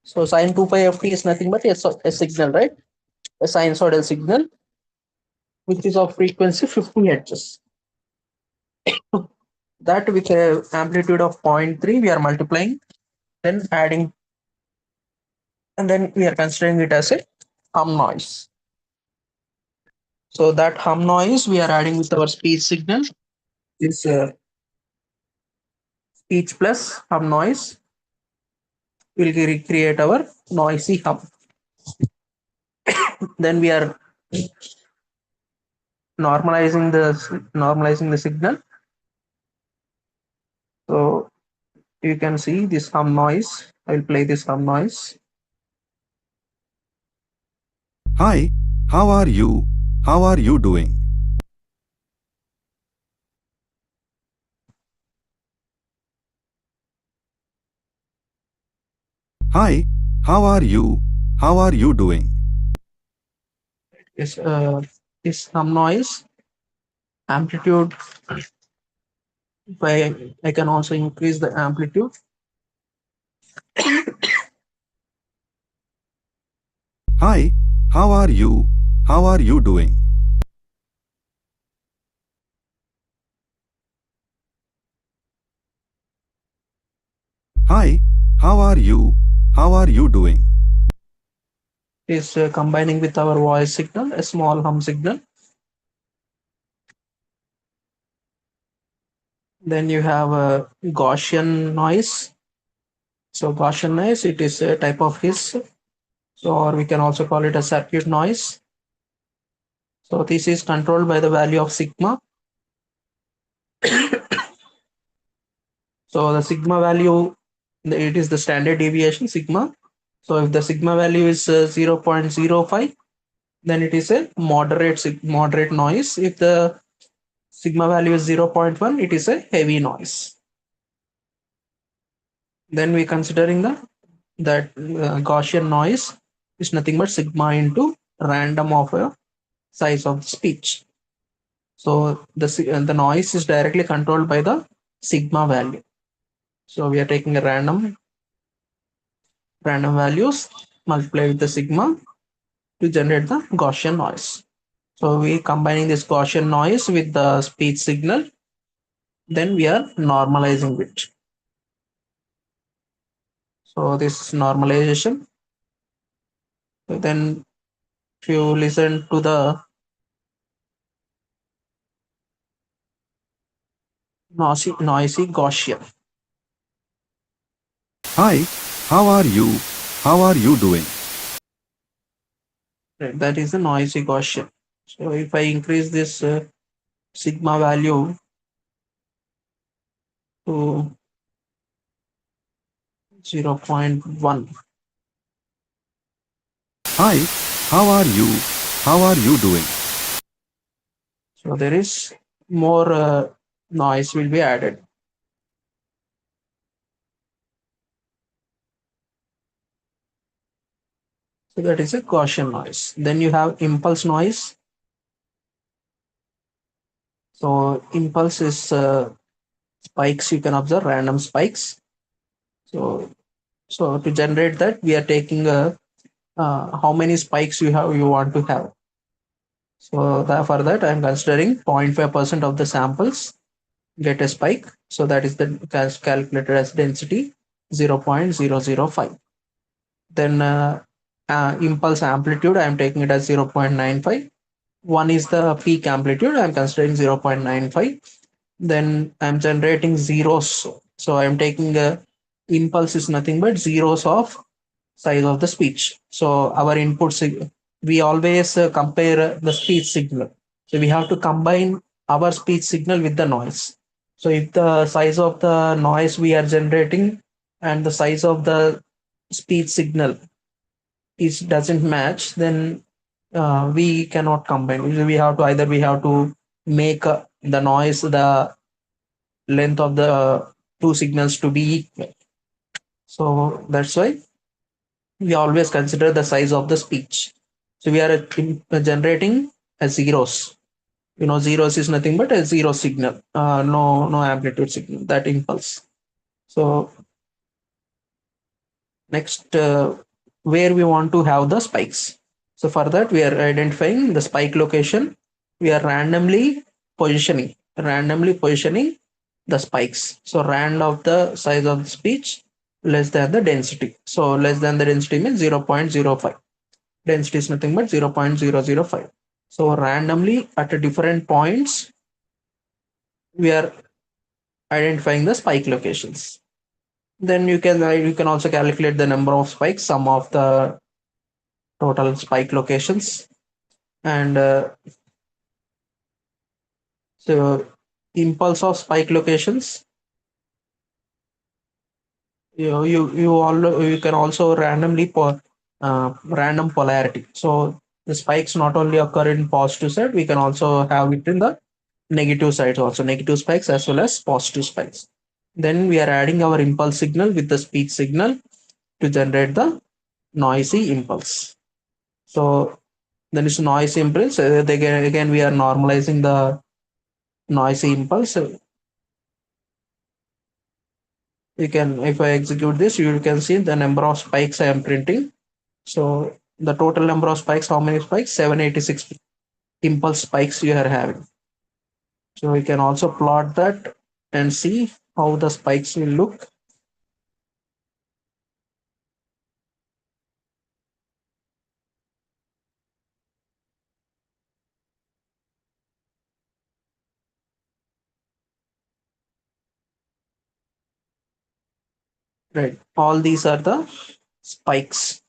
So sine 2 pi ft is nothing but a signal, right? A sinusoidal signal which is of frequency 50 hertz. That with a amplitude of 0.3 we are multiplying, then adding, and then we are considering it as a hum noise. So that hum noise we are adding with our speech signal is speech plus hum noise will recreate our noisy hum. Then we are normalizing the signal. So you can see this hum noise. I will play this hum noise. Hi, how are you? How are you doing? Hi, how are you? How are you doing? Is this hum noise amplitude. I can also increase the amplitude. Hi, how are you? How are you doing? Hi, how are you? How are you doing? Is combining with our voice signal, a small hum signal. Then you have a Gaussian noise. So Gaussian noise, it is a type of hiss. So, or we can also call it a circuit noise. So this is controlled by the value of sigma. So the sigma value, it is the standard deviation sigma. So if the sigma value is 0.05, then it is a moderate noise. If the sigma value is 0.1, it is a heavy noise. Then we considering that Gaussian noise is nothing but sigma into random of a size of speech. So the noise is directly controlled by the sigma value. So we are taking a random values, multiply with the sigma to generate the Gaussian noise. So we combining this Gaussian noise with the speech signal, then we are normalizing it. So this normalization, then if you listen to the noisy Gaussian. Hi, how are you? How are you doing? Right, that is the noisy Gaussian. So if I increase this sigma value to 0.1, Hi, how are you? How are you doing? so there is more noise will be added. So that is a Gaussian noise. Then you have impulse noise. So impulse is spikes. You can observe random spikes. So to generate that, we are taking a how many spikes you want to have. So for that, I'm considering 0.5% of the samples get a spike. So that is the calculated as density 0.005. Then impulse amplitude, I'm taking it as 0.95. One is the peak amplitude, I'm considering 0.95. Then I'm generating zeros. So I'm taking a impulse is nothing but zeros of size of the speech. So our we always compare the speech signal. So we have to combine our speech signal with the noise. So if the size of the noise we are generating and the size of the speech signal is doesn't match, then we cannot combine. We have to either we have to make the noise the length of the two signals to be equal. So that's why we always consider the size of the speech. So we are generating a zeros. Zeros is nothing but a zero signal, no amplitude signal, that impulse. So next, where we want to have the spikes. So for that, we are identifying the spike location. We are randomly positioning the spikes. So rand of the size of the speech less than the density. So less than the density means 0.05. Density is nothing but 0.005. So randomly at different points, we are identifying the spike locations. Then you can also calculate the number of spikes, sum of the total spike locations, and so impulse of spike locations. You can also random polarity. So the spikes not only occur in positive side, we can also have it in the negative sides also, negative spikes as well as positive spikes. Then we are adding our impulse signal with the speech signal to generate the noisy impulse. So then it's noise impulse. Again, we are normalizing the noisy impulse. You can, if I execute this, you can see the number of spikes I am printing. So the total number of spikes, how many spikes? 786 impulse spikes you are having. So we can also plot that and see how the spikes will look. Right. All these are the spikes.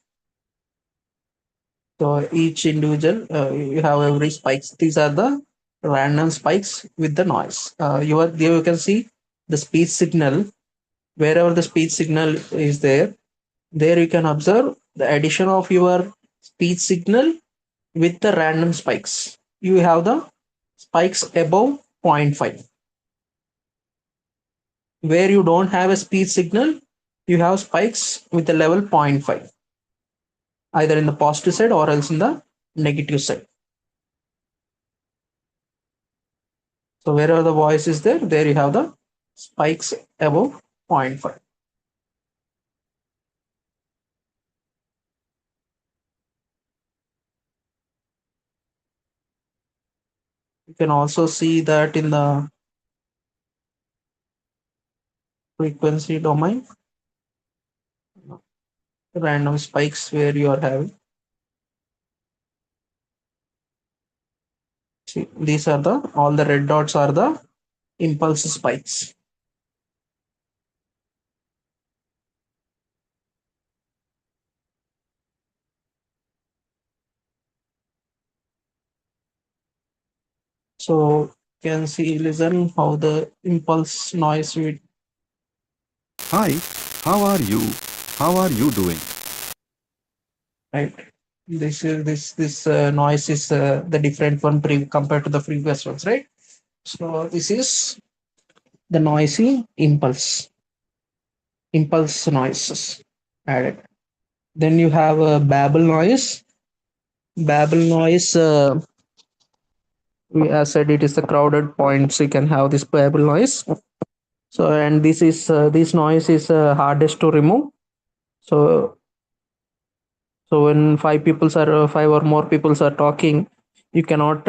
So each individual, you have every spikes. These are the random spikes with the noise. There you can see the speech signal. Wherever the speech signal is there you can observe the addition of your speech signal with the random spikes. You have the spikes above zero point 0.5. Where you don't have a speech signal, you have spikes with the level 0.5, either in the positive side or else in the negative side. So wherever the voice is there you have the spikes above 0.5. You can also see that in the frequency domain, random spikes where you are having. See, these are all the red dots are the impulse spikes. So you can see, listen how the impulse noise will. Hi, how are you? How are you doing? Right. This noise is the different one compared to the previous ones, right? So this is the noisy impulse noises added. Then you have a babble noise. Babble noise, we as said, it is the crowded points. You can have this babble noise. So and this noise is hardest to remove. So when five or more people are talking, you cannot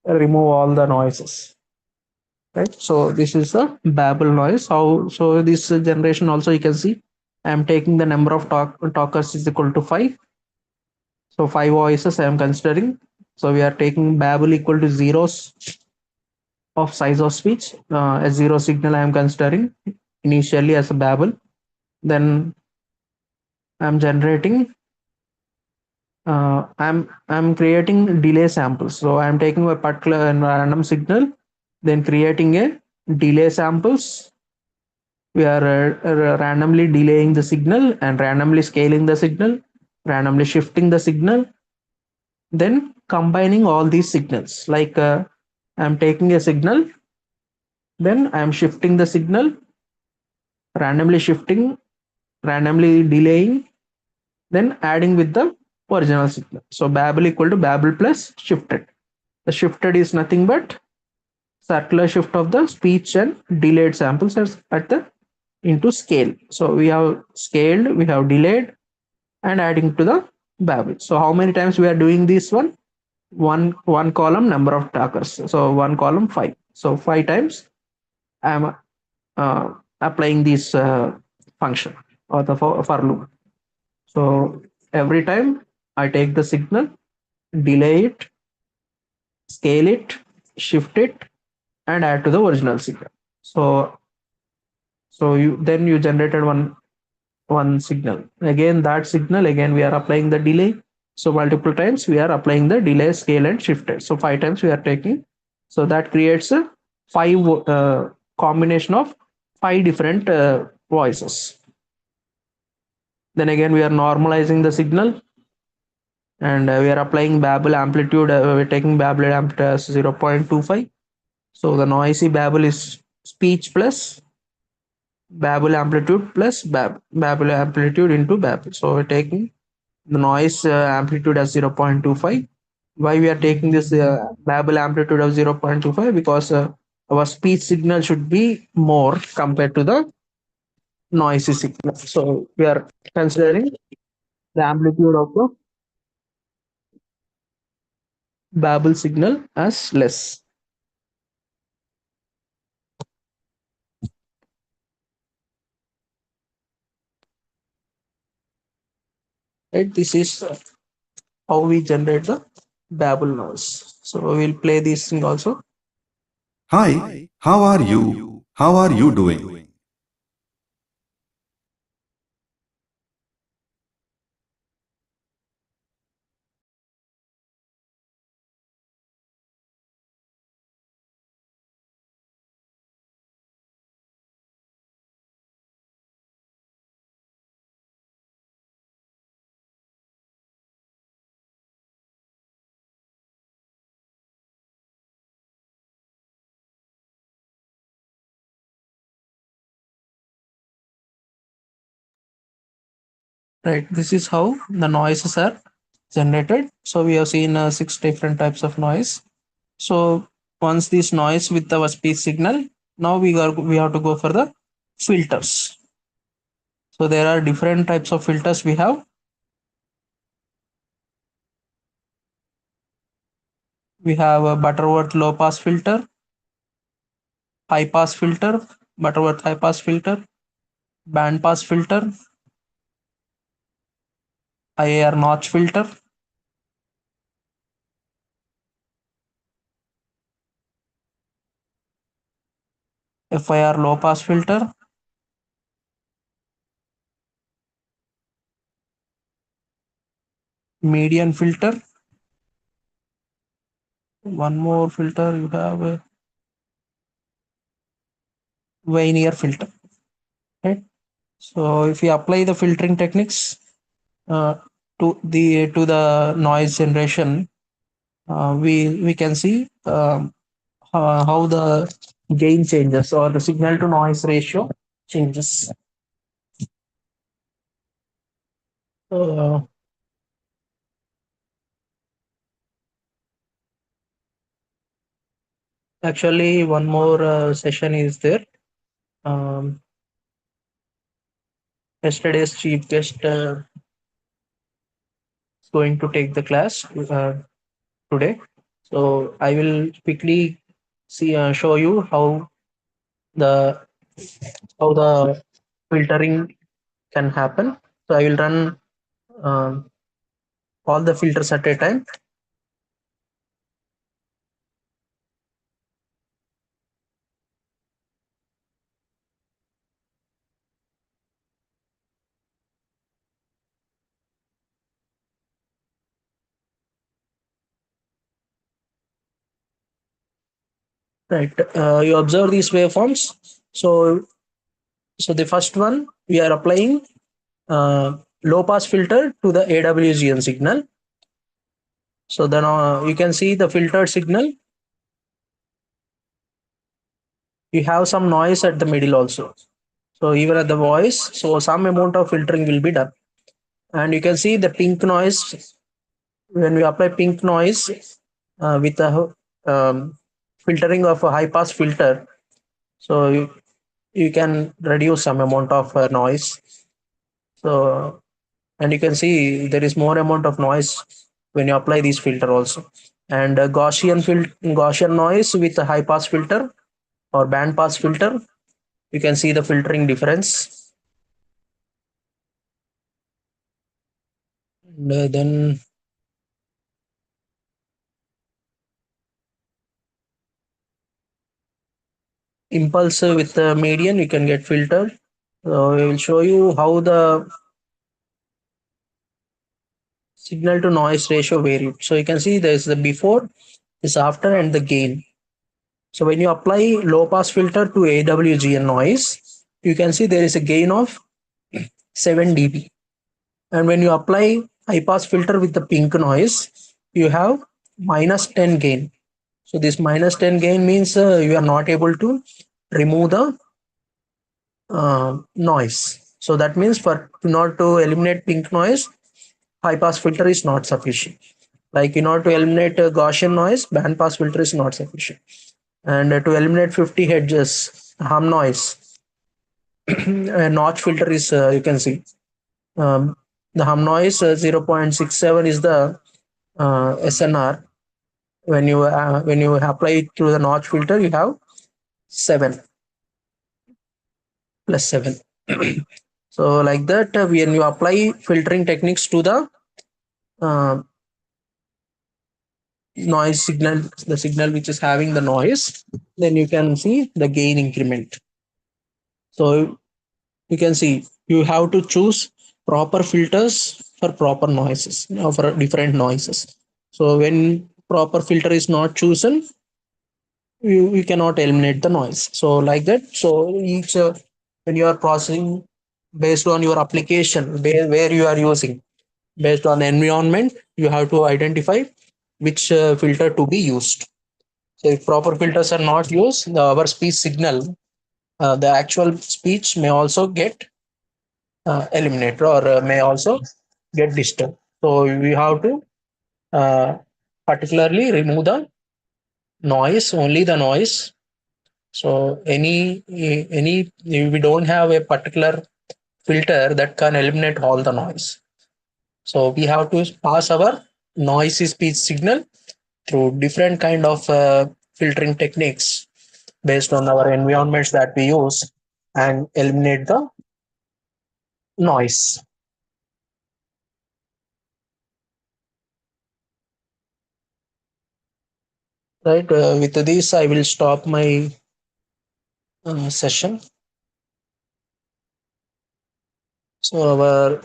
remove all the noises, right? So this is a babble noise. How so this generation also you can see I am taking the number of talkers is equal to 5. So 5 voices I am considering. So we are taking babble equal to zeros of size of speech. A zero signal I am considering initially as a babble. Then I am generating. I'm creating delay samples. So I'm taking a particular random signal, then creating a delay samples. We are randomly delaying the signal and randomly scaling the signal, randomly shifting the signal, then combining all these signals. Like I'm taking a signal, then I'm shifting the signal, randomly shifting, randomly delaying, then adding with the original signal. So babble equal to babble plus shifted. The shifted is nothing but circular shift of the speech and delayed samples at the into scale. So we have scaled, we have delayed, and adding to the babble. So how many times we are doing this one? One column number of talkers. So one column 5. So 5 times I am applying this function or the for loop. So every time I take the signal, delay it, scale it, shift it, and add to the original signal. So you generated one signal. Again that signal again we are applying the delay. So multiple times we are applying the delay, scale, and shifted. So 5 times we are taking. So that creates a five combination of 5 different voices. Then again we are normalizing the signal and we are applying babble amplitude. We're taking babble amplitude as 0.25. So the noisy babble is speech plus babble amplitude plus babble amplitude into babble. So we're taking the noise amplitude as 0.25. Why we are taking this babble amplitude of 0.25? Because our speech signal should be more compared to the noisy signal. So we are considering the amplitude of the babble signal as less. Right? This is how we generate the babble noise. So we'll play this thing also. Hi, how are you? How are you doing? Right. This is how the noises are generated. So we have seen 6 different types of noise. So once this noise with our speech signal, now we have to go for the filters. So there are different types of filters we have. We have a Butterworth low pass filter, high pass filter, Butterworth high pass filter, band pass filter, IAR notch filter, FIR low pass filter, median filter, one more filter you have a Veneer filter, right? So if you apply the filtering techniques uh, to the noise generation, we can see how the gain changes or the signal to noise ratio changes. Uh, Actually, one more session is there. Um, Yesterday's chief guest is going to take the class today. So I will quickly show you the how the filtering can happen. So I will run um, all the filters at a time. Right. You observe these waveforms. So the first one we are applying low pass filter to the AWGN signal. So then you can see the filtered signal. You have some noise at the middle also. So even at the voice, so some amount of filtering will be done. And you can see the pink noise when we apply pink noise with a filtering of a high pass filter. So you can reduce some amount of noise. So and you can see there is more amount of noise when you apply this filter also. And Gaussian noise with a high pass filter or band pass filter, you can see the filtering difference. And then impulse with the median, you can get filtered. So I will show you how the signal to noise ratio varied. So you can see there's the before, this after, and the gain. So when you apply low pass filter to AWGN noise, you can see there is a gain of 7 dB. And when you apply high pass filter with the pink noise, you have minus 10 gain. So this minus 10 gain means you are not able to remove the noise. So that means for in order to eliminate pink noise, high pass filter is not sufficient. Like in order to eliminate Gaussian noise, band pass filter is not sufficient. And to eliminate 50 hertz hum noise, a notch filter is you can see the hum noise 0.67 is the SNR. When you apply it through the notch filter, you have 7 plus 7. So like that, when you apply filtering techniques to the uh, noise signal, the signal which is having the noise, then you can see the gain increment. So you can see you have to choose proper filters for proper noises, for different noises. So when proper filter is not chosen, you cannot eliminate the noise. So like that. So each when you are processing based on your application, where you are using, based on the environment, you have to identify which filter to be used. So if proper filters are not used, our speech signal, the actual speech may also get eliminated or may also get disturbed. So we have to uh, particularly remove the noise, only the noise. So any we don't have a particular filter that can eliminate all the noise. So we have to pass our noisy speech signal through different kind of filtering techniques based on our environments that we use and eliminate the noise. Right. With this, I will stop my session. So our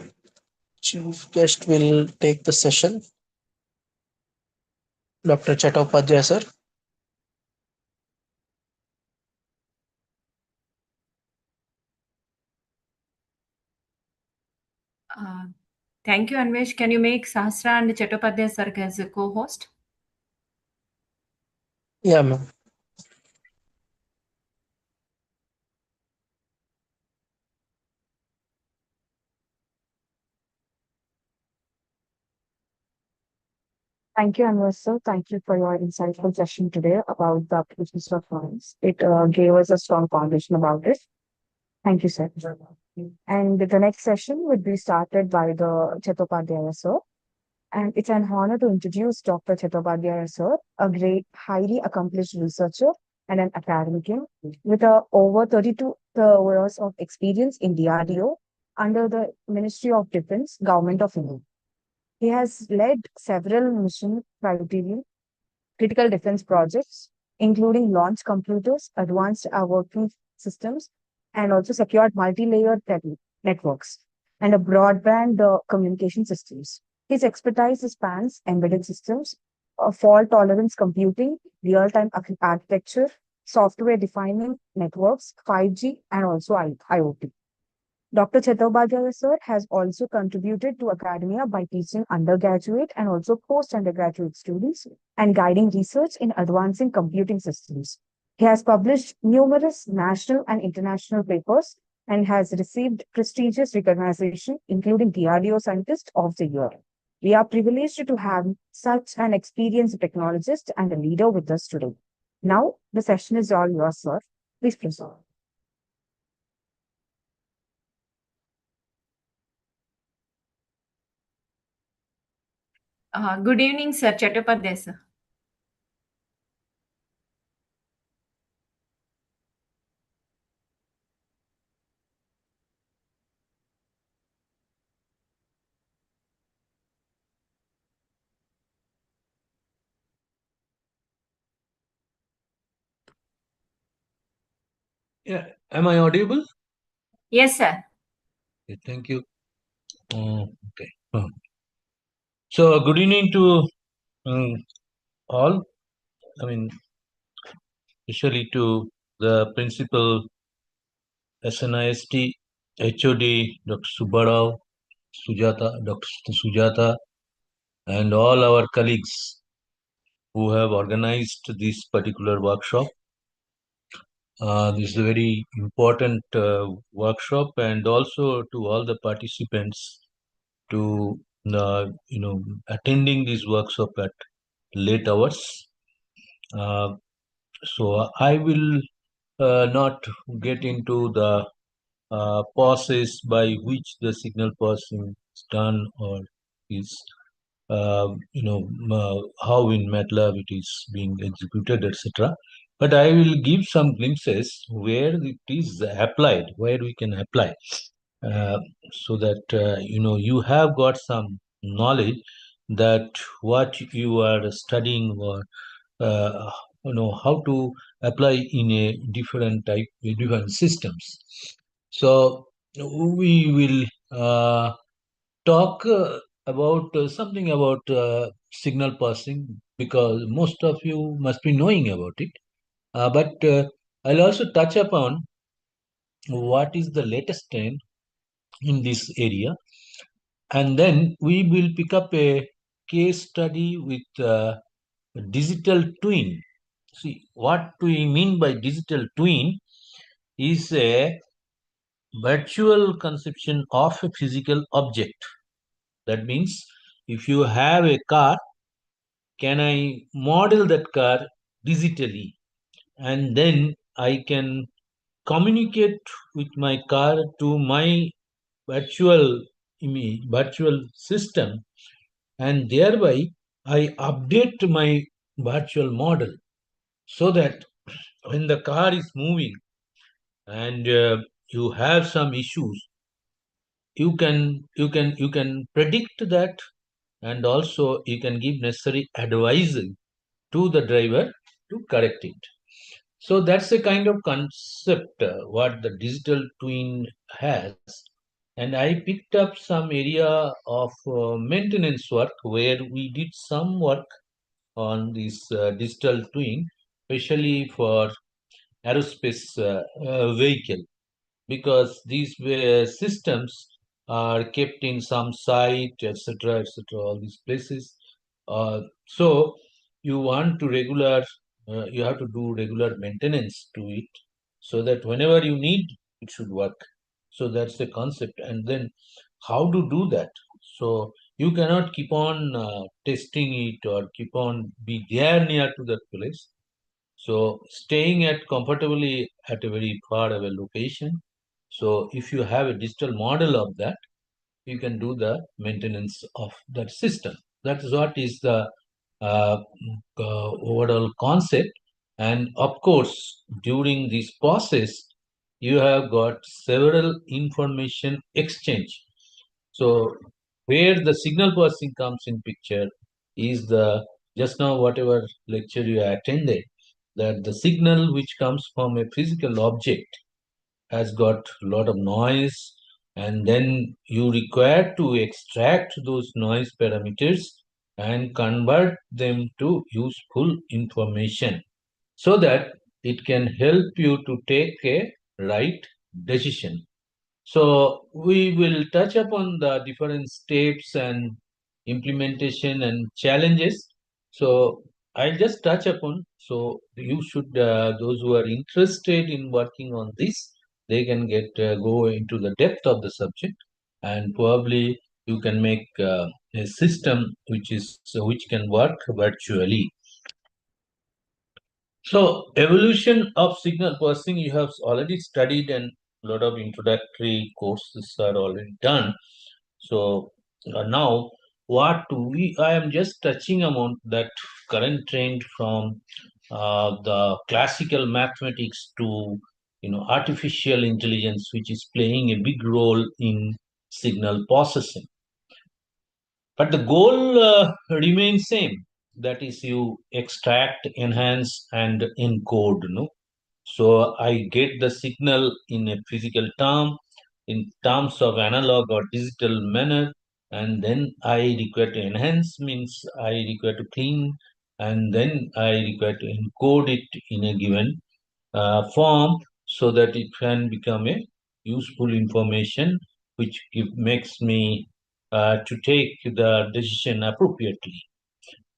chief guest will take the session, Dr. Chattopadhyay sir. Thank you, Anvesh. Can you make Sahasra and Chattopadhyay sir as a co-host? Yeah, ma'am. Thank you, Anwar sir. Thank you for your insightful session today about the applications of science. It gave us a strong foundation about it. Thank you, sir. And the next session would be started by the Chattopadhyaya sir. And it's an honor to introduce Dr. Chattopadhyaya sir, a great, highly accomplished researcher and an academician with over 32 years of experience in DRDO under the Ministry of Defense, Government of India. He has led several mission critical defense projects, including launch computers, advanced working systems, and also secured multi-layered networks and a broadband communication systems. His expertise spans embedded systems, fault tolerance computing, real-time architecture, software defining networks, 5G, and also IoT. Dr. Chattopadhyay sir has also contributed to academia by teaching undergraduate and also post-undergraduate students and guiding research in advancing computing systems. He has published numerous national and international papers and has received prestigious recognition, including DRDO Scientist of the Year. We are privileged to have such an experienced technologist and a leader with us today. Now, the session is all yours, sir. Please proceed. Good evening, sir. Chattopadhyay sir. Yeah, am I audible? Yes, sir. Okay, thank you. Okay. So, good evening to all. I mean, especially to the principal SNIST, HOD, Dr. Subbarao, Dr. Sujata, and all our colleagues who have organized this particular workshop. This is a very important workshop, and also to all the participants to attending this workshop at late hours. So I will not get into the process by which the signal processing is done or is how in MATLAB it is being executed, etc. But I will give some glimpses where it is applied, where we can apply, so that you have got some knowledge that what you are studying or how to apply in a different systems. So we will talk about something about signal processing, because most of you must be knowing about it. But I'll also touch upon what is the latest trend in this area, and then we will pick up a case study with digital twin. See, what we mean by digital twin is a virtual conception of a physical object. That means if you have a car, can I model that car digitally? And then I can communicate with my car to my virtual image, virtual system, and thereby I update my virtual model so that when the car is moving and you have some issues, you can predict that, and also you can give necessary advice to the driver to correct it. So that's a kind of concept what the digital twin has. And I picked up some area of maintenance work where we did some work on this digital twin, especially for aerospace vehicle, because these systems are kept in some site, etc., etc., all these places. So you want to you have to do regular maintenance to it, so that whenever you need, it should work. So that's the concept. And then how to do that? So you cannot keep on testing it or keep on be there near to that place. So staying at comfortably at a very far away location. So if you have a digital model of that, you can do the maintenance of that system. That is what is the overall concept. And of course, during this process, you have got several information exchange. So where the signal processing comes in picture is the just now whatever lecture you attended, that the signal which comes from a physical object has got a lot of noise, and then you require to extract those noise parameters and convert them to useful information, so that it can help you to take a right decision. So we will touch upon the different steps and implementation and challenges. So I'll just touch upon. So you should, those who are interested in working on this, they can get go into the depth of the subject, and probably you can make a system which can work virtually. So evolution of signal processing you have already studied, and a lot of introductory courses are already done. So now what do we? I am just touching on that current trend from the classical mathematics to artificial intelligence, which is playing a big role in signal processing. But the goal remains same. That is, you extract, enhance, and encode. No, so I get the signal in a physical term, in terms of analog or digital manner, and then I require to enhance, means I require to clean, and then I require to encode it in a given form, so that it can become a useful information which makes me to take the decision appropriately.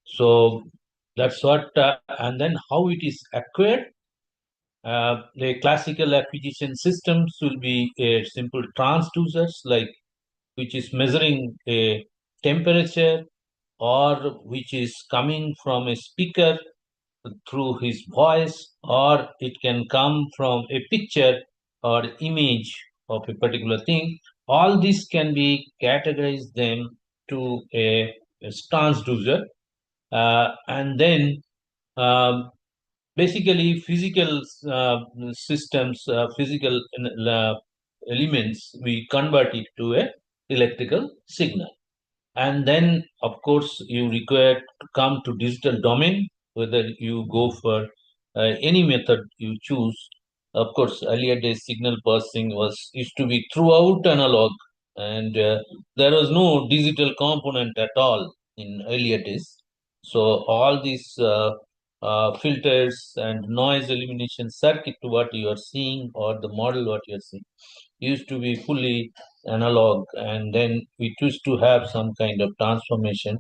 So that's what, and then how it is acquired. The classical acquisition systems will be a simple transducers, like which is measuring a temperature, or which is coming from a speaker through his voice, or it can come from a picture or image of a particular thing. All this can be categorized them to a transducer, and then um, basically physical systems, physical elements, we convert it to a electrical signal. And then of course you require to come to digital domain, whether you go for any method you choose. Of course, earlier days signal processing was used to be throughout analog, and there was no digital component at all in earlier days. So all these filters and noise elimination circuit, what you are seeing, or the model what you are seeing, used to be fully analog, and then we used to have some kind of transformation,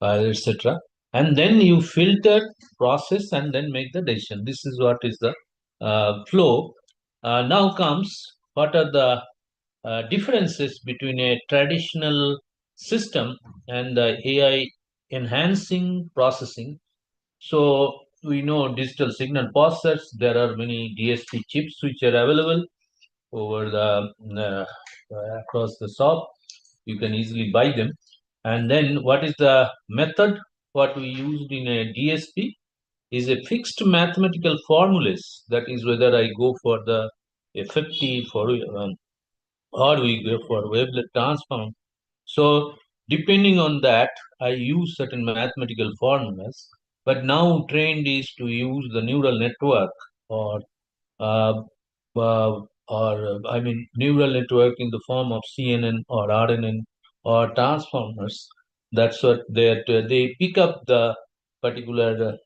etc. And then you filter, process, and then make the decision. This is what is the flow. Now comes what are the differences between a traditional system and the AI enhancing processing. So we know digital signal processors. There are many DSP chips which are available over the across the shop. You can easily buy them. And then what is the method? What we used in a DSP is a fixed mathematical formulas. That is whether I go for the FFT for or we go for wavelet transform. So depending on that, I use certain mathematical formulas. But now trend is to use the neural network uh, I mean, neural network in the form of CNN or RNN or transformers. That's what they pick up the particular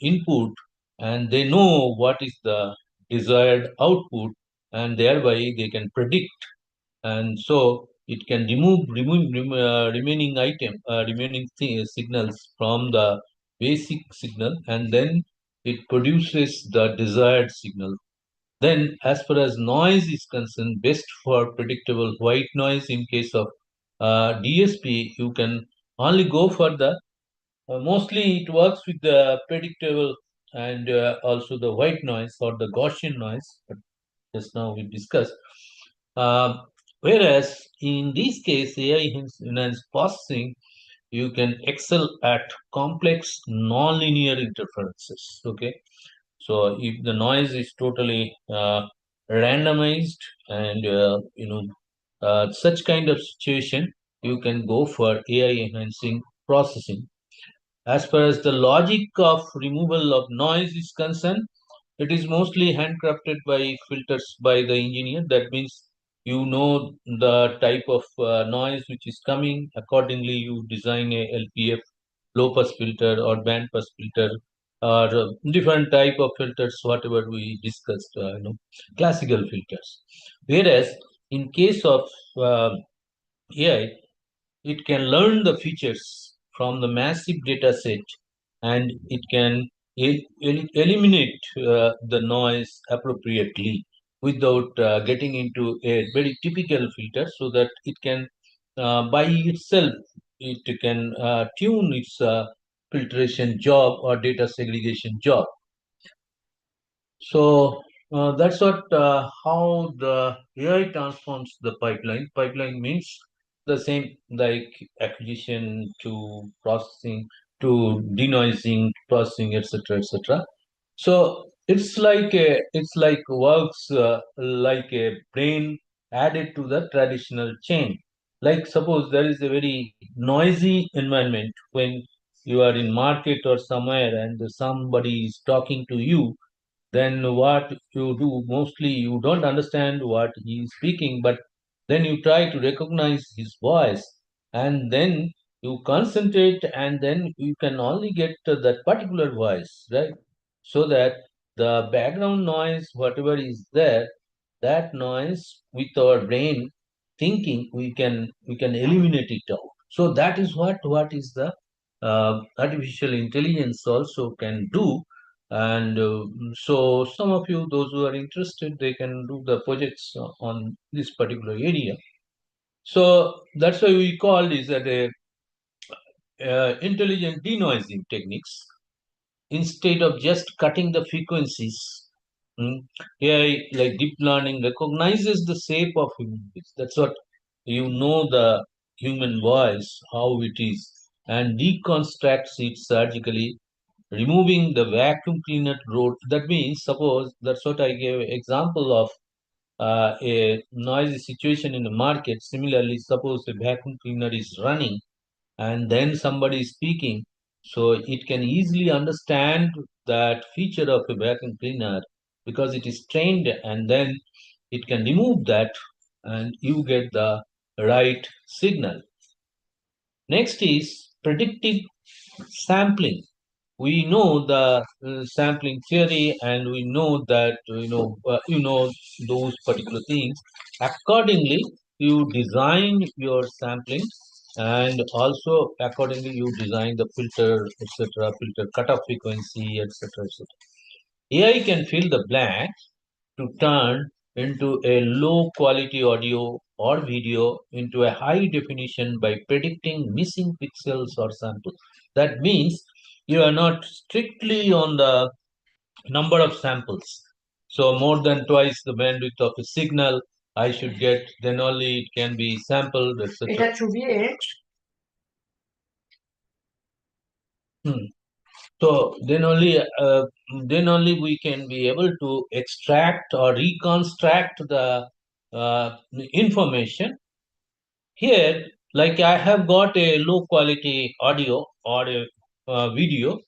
input, and they know what is the desired output, and thereby they can predict, and so it can remaining signals from the basic signal, and then it produces the desired signal. Then, as far as noise is concerned, best for predictable white noise in case of DSP, you can only go for the mostly it works with the predictable and also the white noise or the Gaussian noise. But just now we discussed. Whereas in this case, AI enhanced processing, you can excel at complex nonlinear interferences. Okay, so if the noise is totally randomized and such kind of situation, you can go for AI enhancing processing. As far as the logic of removal of noise is concerned, it is mostly handcrafted by filters by the engineer. That means you know the type of noise which is coming. Accordingly, you design a LPF, low pass filter or band pass filter, or different type of filters, whatever we discussed, classical filters. Whereas in case of AI, it can learn the features from the massive data set, and it can eliminate the noise appropriately without getting into a very typical filter, so that it can by itself it can tune its filtration job or data segregation job. So that's what how the AI transforms the pipeline. Pipeline means the same like acquisition to processing to denoising, processing, etc., etc. So it's like works like a brain added to the traditional chain. Like suppose there is a very noisy environment when you are in market or somewhere and somebody is talking to you, then what you do mostly you don't understand what he is speaking, but then you try to recognize his voice, and then you concentrate, and then you can only get to that particular voice, right? So that the background noise, whatever is there, that noise with our brain thinking, we can eliminate it out. So that is what is the artificial intelligence also can do. And so some of you, those who are interested, they can do the projects on this particular area. So that's why we call is that a intelligent denoising techniques. Instead of just cutting the frequencies, AI like deep learning recognizes the shape of human voice. That's what the human voice how it is, and deconstructs it surgically, removing the vacuum cleaner road. That means, suppose that's what I gave example of a noisy situation in the market. Similarly, suppose a vacuum cleaner is running and then somebody is speaking, so it can easily understand that feature of a vacuum cleaner because it is trained, and then it can remove that and you get the right signal. Next is predictive sampling. We know the sampling theory, and we know that those particular things. Accordingly, you design your sampling, and also accordingly you design the filter, etc., filter cutoff frequency, etc., etc. AI can fill the blank to turn into a low quality audio or video into a high definition by predicting missing pixels or samples. That means you are not strictly on the number of samples. So more than twice the bandwidth of a signal I should get, then only it can be sampled, etc. Hmm. So then only we can be able to extract or reconstruct the information. Here, like I have got a low quality audio or a video,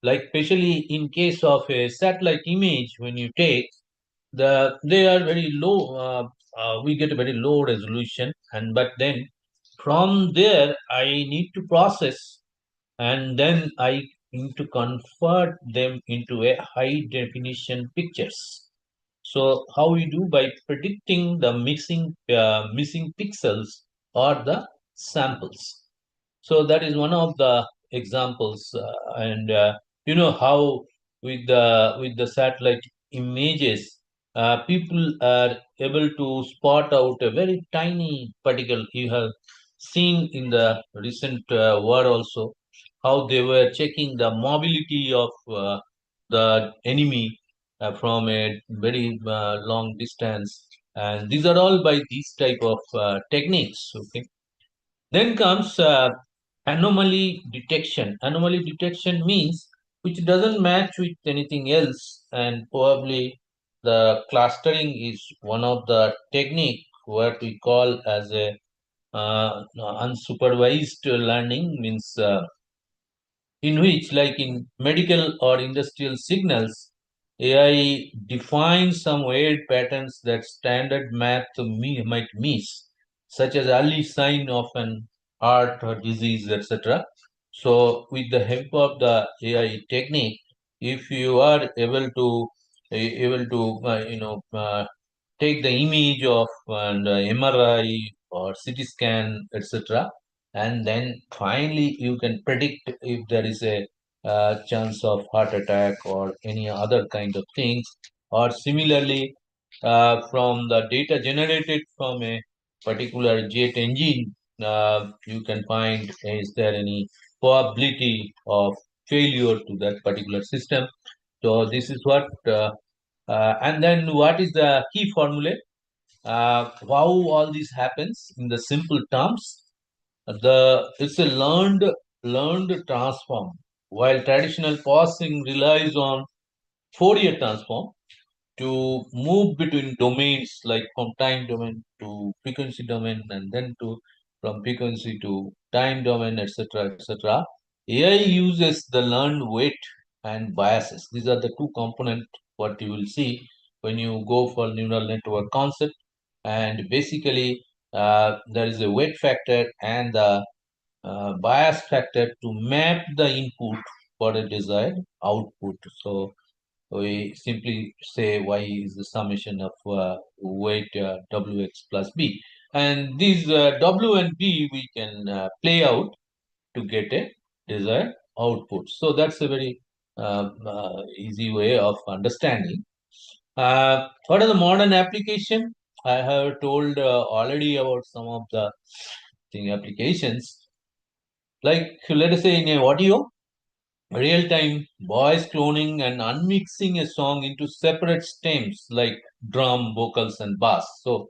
like especially in case of a satellite image, when you take they are very low. We get a very low resolution, and but then from there I need to process, and then I need to convert them into a high definition pictures. So how we do by predicting the missing pixels or the samples. So that is one of the examples, and you know how with the satellite images, people are able to spot out a very tiny particle. You have seen in the recent war also how they were checking the mobility of the enemy from a very long distance, and these are all by these type of techniques. Okay, then comes anomaly detection. Anomaly detection means which doesn't match with anything else, and probably the clustering is one of the technique what we call as a unsupervised learning, means in which, like in medical or industrial signals, AI defines some weird patterns that standard math might miss, such as early sign of an heart or disease, etc. So, with the help of the AI technique, if you are able to take the image of an MRI or CT scan, etc., and then finally you can predict if there is a chance of heart attack or any other kind of things. Or similarly, from the data generated from a particular jet engine, you can find is there any probability of failure to that particular system. So this is what, and then what is the key formula? How all this happens in the simple terms? It's a learned transform. While traditional parsing relies on Fourier transform to move between domains, like from time domain to frequency domain, and then to from frequency to time domain, etc., etc. AI uses the learned weight and biases. These are the two components what you will see when you go for neural network concept. And basically, there is a weight factor and the bias factor to map the input for a desired output. So we simply say y is the summation of weight wx plus b, and these w and b we can play out to get a desired output. So that's a very easy way of understanding. What are the modern application? I have told already about some of the thing applications. Like let us say in a audio, real-time voice cloning and unmixing a song into separate stems like drum, vocals, and bass. So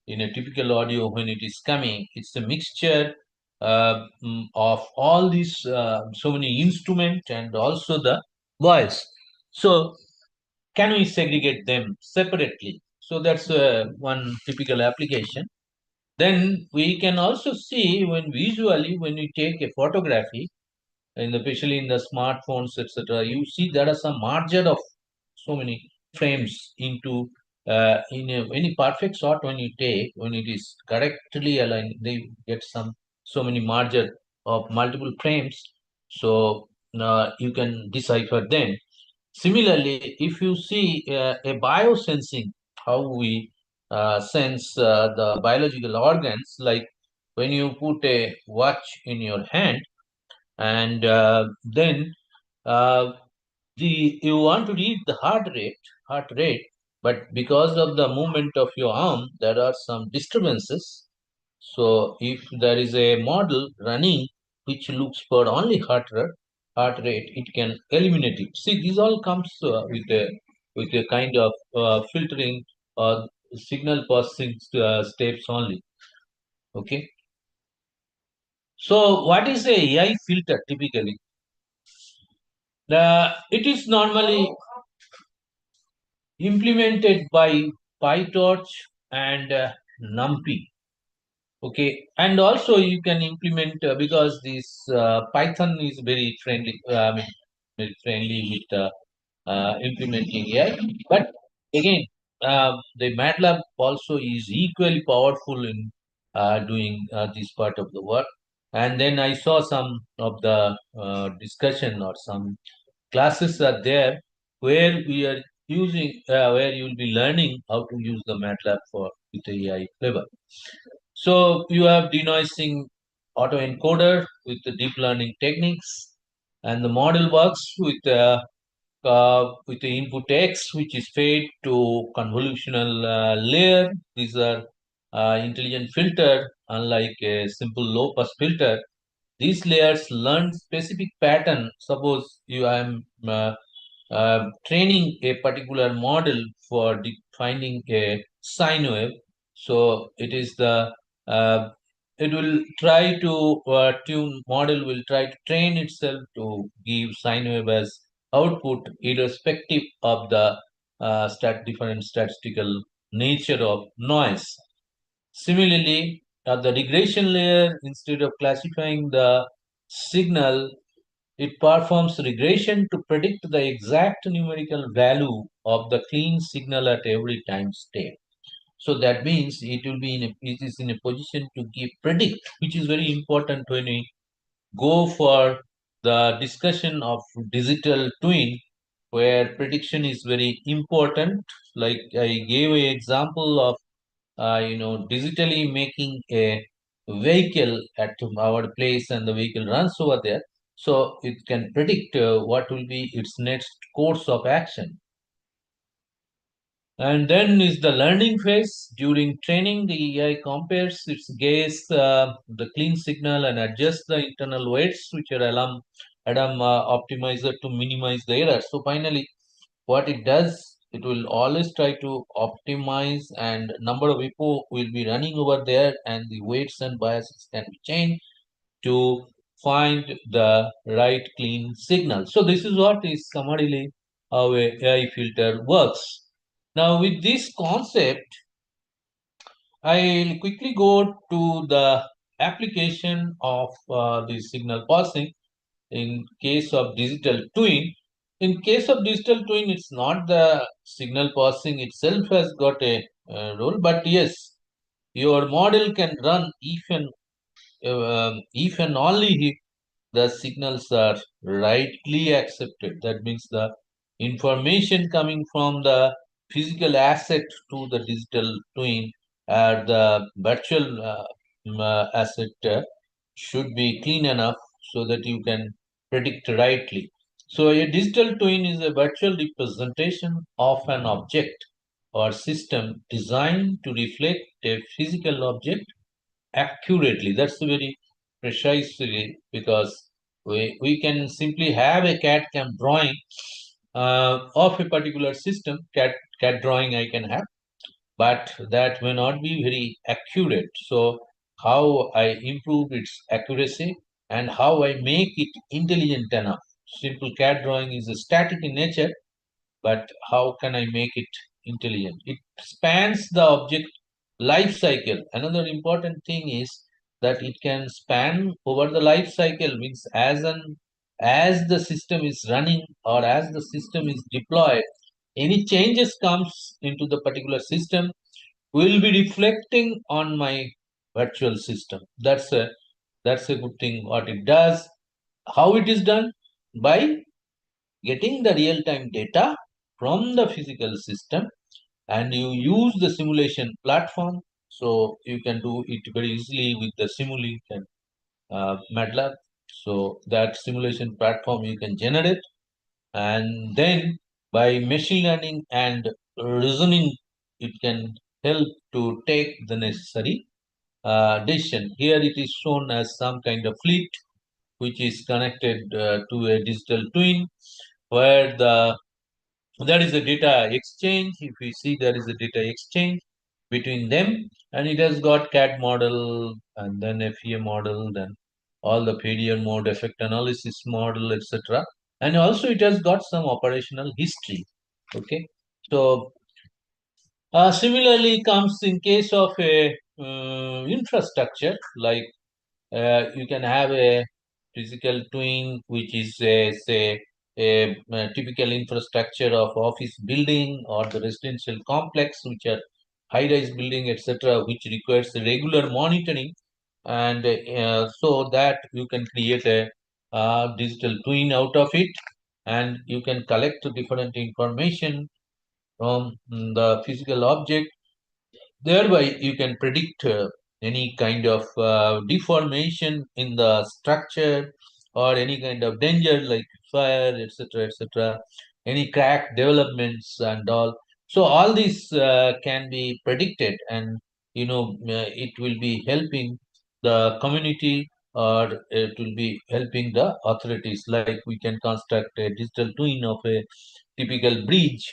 in a typical audio, when it is coming, it's a mixture of all these so many instruments and also the voice. So can we segregate them separately? So that's one typical application. Then we can also see when visually when we take a photography, especially in the smartphones, etc., you see there are some margin of so many frames into in any perfect shot when you take, when it is correctly aligned, they get some so many margin of multiple frames. So you can decipher them. Similarly, if you see a biosensing, how we sense the biological organs, like when you put a watch in your hand, and then uh, you want to read the heart rate, but because of the movement of your arm, there are some disturbances. So if there is a model running which looks for only heart rate, it can eliminate it. See, these all comes with a kind of filtering or signal processing steps only. Okay. So what is a AI filter typically? It is normally implemented by PyTorch and NumPy. Okay, and also you can implement because this Python is very friendly. I mean, very friendly with implementing AI. But again, the MATLAB also is equally powerful in doing this part of the work. And then I saw some of the discussion or some classes are there where we are using, where you will be learning how to use the MATLAB for with the AI flavor. So you have denoising autoencoder with the deep learning techniques, and the model works with the input X, which is fed to convolutional layer. These are intelligent filter, unlike a simple low pass filter. These layers learn specific pattern. Suppose you am training a particular model for finding a sine wave. So it is the it will try to tune model will try to train itself to give sine wave as output, irrespective of the different statistical nature of noise. Similarly, at the regression layer, instead of classifying the signal, it performs regression to predict the exact numerical value of the clean signal at every time step. So that means it is in a position to give predict, which is very important when we go for the discussion of digital twin, where prediction is very important. Like I gave an example of digitally making a vehicle at our place and the vehicle runs over there. So it can predict what will be its next course of action. And then is the learning phase. During training, the AI compares its gaze, the clean signal, and adjusts the internal weights, which are Adam optimizer to minimize the error. So finally, what it does, it will always try to optimize, and number of people will be running over there, and the weights and biases can be changed to find the right clean signal. So this is what is summarily how a AI filter works. Now with this concept, I'll quickly go to the application of the signal processing in case of digital twin. In case of digital twin, it's not the signal processing itself has got a role, but yes, your model can run if and only if the signals are rightly accepted. That means the information coming from the physical asset to the digital twin or the virtual asset should be clean enough so that you can predict rightly. So a digital twin is a virtual representation of an object or system designed to reflect a physical object accurately. That's very precisely, because we can simply have a CAD CAM drawing of a particular system. CAD drawing I can have, but that may not be very accurate. So how I improve its accuracy and how I make it intelligent enough. Simple CAD drawing is static in nature, but how can I make it intelligent? It spans the object life cycle. Another important thing is that it can span over the life cycle, means as the system is running or as the system is deployed, any changes comes into the particular system will be reflecting on my virtual system. That's a good thing what it does. How it is done? By getting the real-time data from the physical system, and you use the simulation platform. So you can do it very easily with the simulation MATLAB. So that simulation platform you can generate, and then by machine learning and reasoning, it can help to take the necessary decision. Here it is shown as some kind of fleet which is connected to a digital twin, where there is a data exchange. If we see, there is a data exchange between them, and it has got CAD model and then FEA model, then all the failure mode, effect analysis model, etc. And also it has got some operational history. Okay, so similarly comes in case of a infrastructure, like you can have a physical twin which is say a typical infrastructure of office building or the residential complex, which are high-rise building, etc., which requires regular monitoring, and so that you can create a digital twin out of it, and you can collect different information from the physical object. Thereby, you can predict any kind of deformation in the structure or any kind of danger like fire, etc., etc., any crack developments and all. So all these can be predicted, and it will be helping the community, or it will be helping the authorities. Like we can construct a digital twin of a typical bridge,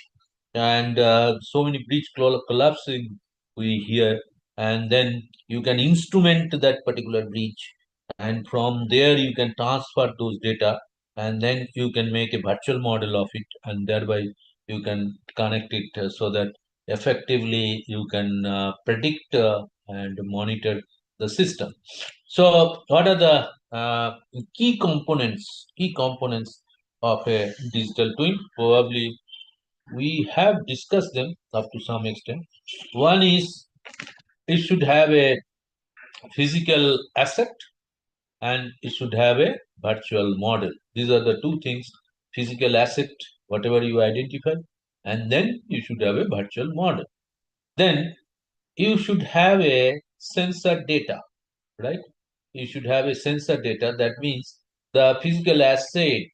and so many bridge collapsing we hear, and then you can instrument that particular breach, and from there you can transfer those data, and then you can make a virtual model of it, and thereby you can connect it so that effectively you can predict and monitor the system. So what are the key components of a digital twin? Probably we have discussed them up to some extent. One is it should have a physical asset, and it should have a virtual model. These are the two things: physical asset, whatever you identify, and then you should have a virtual model. Then you should have a sensor data, right? You should have a sensor data. That means the physical asset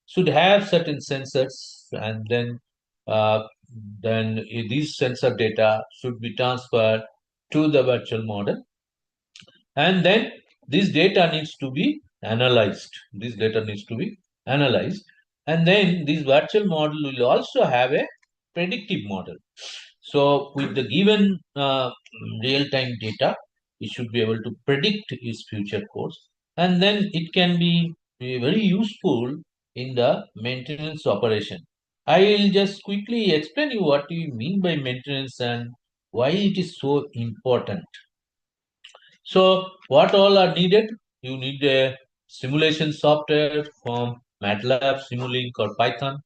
should have certain sensors, and uh, then these sensor data should be transferred to the virtual model, and then this data needs to be analyzed. And then this virtual model will also have a predictive model. So with the given real-time data, it should be able to predict its future course, and then it can be very useful in the maintenance operation. I will just quickly explain you what we mean by maintenance and why it is so important. So what all are needed? You need a simulation software from MATLAB, Simulink, or Python.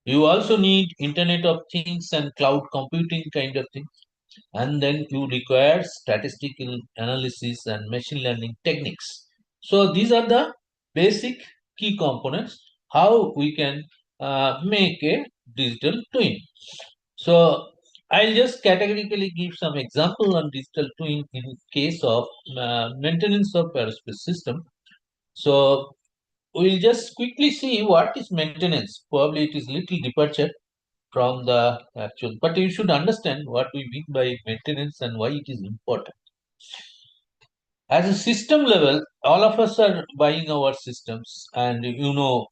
You also need Internet of Things and cloud computing kind of things. And then you require statistical analysis and machine learning techniques. So these are the basic key components how we can make a digital twin. So I'll just categorically give some example on digital twin in case of maintenance of aerospace system. So we'll just quickly see what is maintenance. Probably it is little departure from the actual, but you should understand what we mean by maintenance and why it is important. As a system level, all of us are buying our systems, and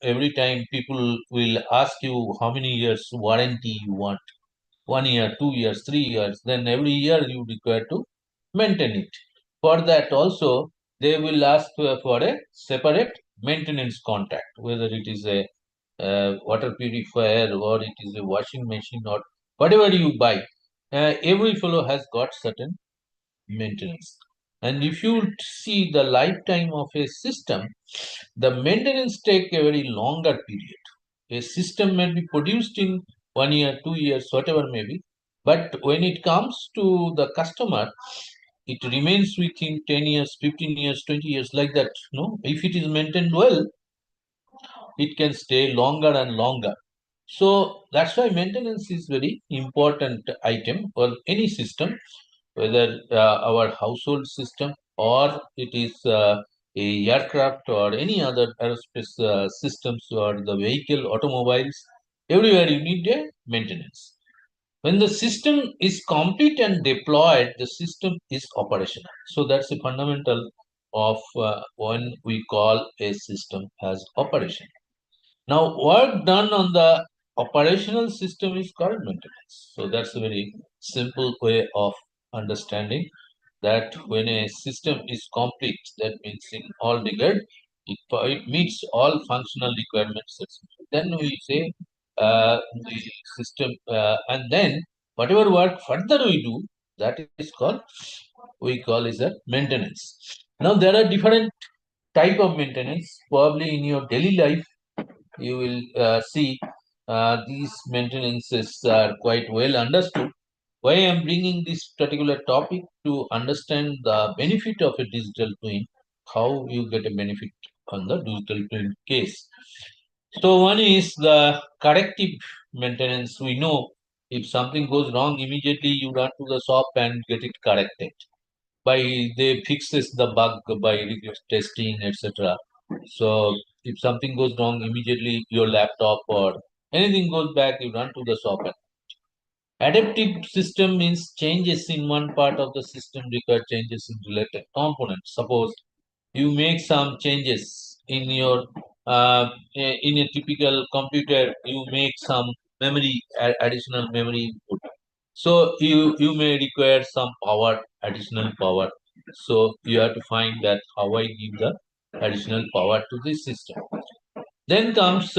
every time people will ask you how many years warranty you want. 1 year, 2 years, 3 years, then every year you require to maintain it. For that also, they will ask for a separate maintenance contract, whether it is a water purifier or it is a washing machine or whatever you buy. Every fellow has got certain maintenance. And if you see the lifetime of a system, the maintenance take a very longer period. A system may be produced in 1 year, 2 years, whatever may be, but when it comes to the customer, it remains with him 10 years, 15 years, 20 years, like that. No, if it is maintained well, it can stay longer and longer. So that's why maintenance is very important item for any system, whether our household system or it is a aircraft or any other aerospace systems or the vehicle, automobiles. Everywhere you need a maintenance. When the system is complete and deployed, the system is operational. So that's a fundamental of when we call a system as operation. Now, work done on the operational system is called maintenance. So that's a very simple way of understanding that when a system is complete, that means in all regard, it meets all functional requirements. Then we say the system, and then whatever work further we do, that is called, we call is a maintenance. Now there are different type of maintenance. Probably in your daily life, you will see these maintenances are quite well understood. Why I am bringing this particular topic to understand the benefit of a digital twin, how you get a benefit on the digital twin case. So one is the corrective maintenance. We know if something goes wrong, immediately you run to the shop and get it corrected. By they fixes the bug by testing, etc. So if something goes wrong, immediately your laptop or anything goes back, you run to the shop. Adaptive system means changes in one part of the system require changes in related components. Suppose you make some changes in your in a typical computer, you make some memory additional memory input. So you may require some power, additional power. So you have to find that how I give the additional power to this system. Then comes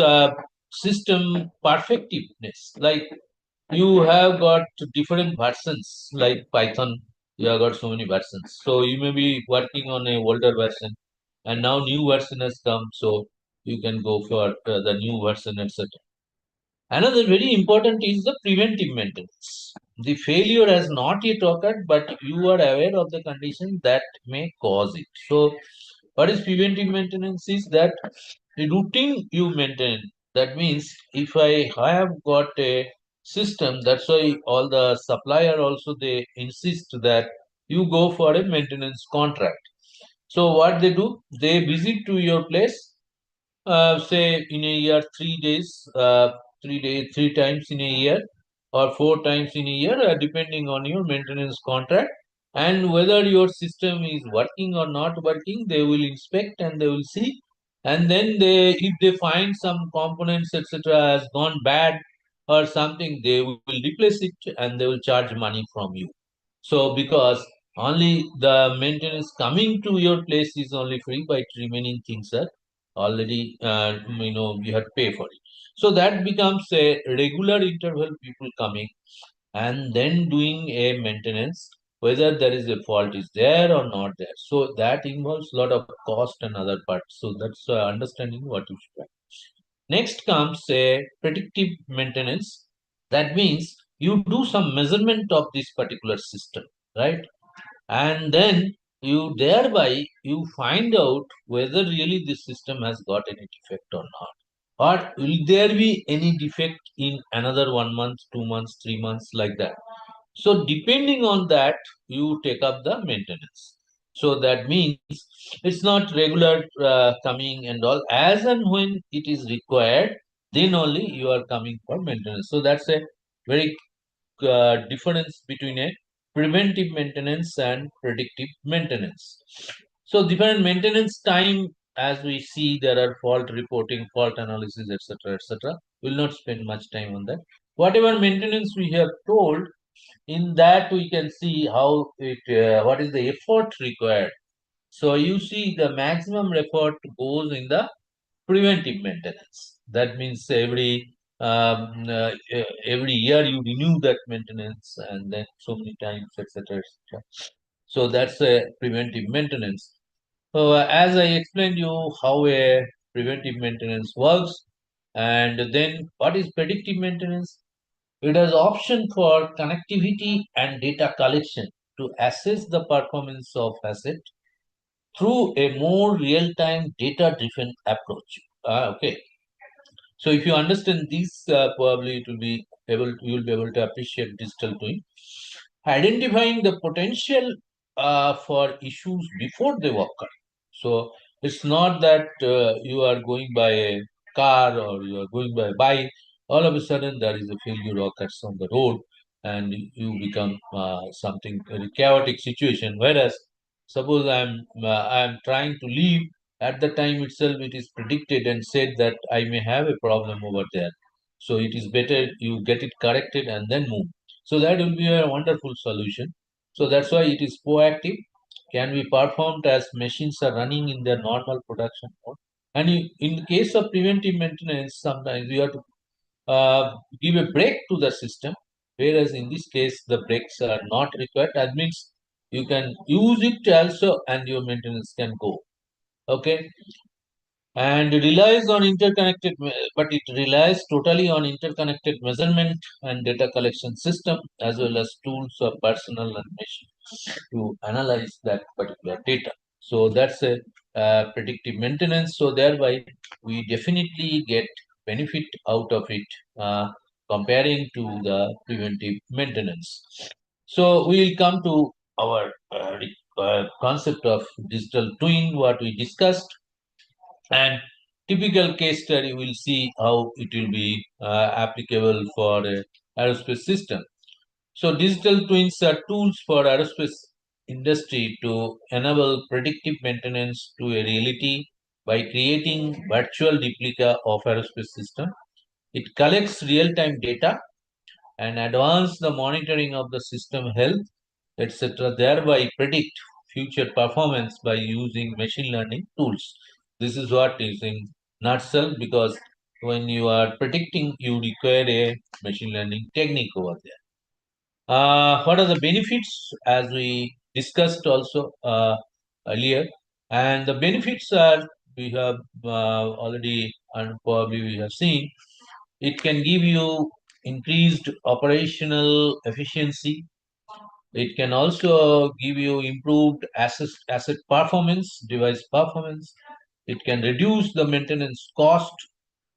system perfectiveness. Like you have got different versions, like Python. You have got so many versions. So you may be working on a older version, and now new version has come. So you can go for the new version, etc. Another very important is the preventive maintenance. The failure has not yet occurred, but you are aware of the condition that may cause it. So, what is preventive maintenance? Is that the routine you maintain. That means if I have got a system, that's why all the supplier also they insist that you go for a maintenance contract. So what they do, they visit to your place, say in a year 3 days, 3 days, 3 times in a year, or 4 times in a year, depending on your maintenance contract, and whether your system is working or not working, they will inspect and they will see, and then they, if they find some components etc. has gone bad or something, they will replace it and they will charge money from you. So because only the maintenance coming to your place is only free, but remaining things are already you have to pay for it. So that becomes a regular interval people coming and then doing a maintenance, whether there is a fault is there or not there. So that involves a lot of cost and other parts. So that's understanding what you should. Next comes a predictive maintenance. That means you do some measurement of this particular system, right? And then you thereby you find out whether really this system has got any defect or not. Or will there be any defect in another 1 month, 2 months, 3 months, like that? So depending on that, you take up the maintenance. So that means it's not regular coming and all. As and when it is required, then only you are coming for maintenance. So that's a very difference between a preventive maintenance and predictive maintenance. So different maintenance time, as we see, there are fault reporting, fault analysis, etc., etc. We'll not spend much time on that. Whatever maintenance we have told, in that we can see how it, what is the effort required. So you see the maximum effort goes in the preventive maintenance. That means every year you renew that maintenance and then so many times, etc., etc. So that's a preventive maintenance. So as I explained you how a preventive maintenance works, and then what is predictive maintenance? It has option for connectivity and data collection to assess the performance of asset through a more real-time data-driven approach. Okay. So if you understand these, probably it will be able you will be able to appreciate digital twin. Identifying the potential for issues before they occur. So it's not that you are going by a car or you are going by a bike, all of a sudden there is a failure occurs on the road and you become something very chaotic situation. Whereas suppose I'm trying to leave, at the time itself it is predicted and said that I may have a problem over there. So it is better you get it corrected and then move. So that will be a wonderful solution. So that's why it is proactive, can be performed as machines are running in their normal production mode. And in the case of preventive maintenance, sometimes you have to give a break to the system, whereas in this case, the brakes are not required. That means you can use it also and your maintenance can go. Okay. and relies on but it relies totally on interconnected measurement and data collection system, as well as tools of personal and machine to analyze that particular data. So that's a predictive maintenance. So thereby we definitely get benefit out of it, comparing to the preventive maintenance. So we will come to our concept of digital twin, what we discussed, and typical case study, we'll see how it will be applicable for a aerospace system. So digital twins are tools for aerospace industry to enable predictive maintenance to a reality by creating virtual replica of aerospace system. It collects real-time data and advance the monitoring of the system health, etc., thereby predict future performance by using machine learning tools. This is what is in nutshell, because when you are predicting, you require a machine learning technique over there. What are the benefits, as we discussed also earlier? And the benefits are, we have already and probably we have seen, it can give you increased operational efficiency. It can also give you improved asset performance, device performance. It can reduce the maintenance cost,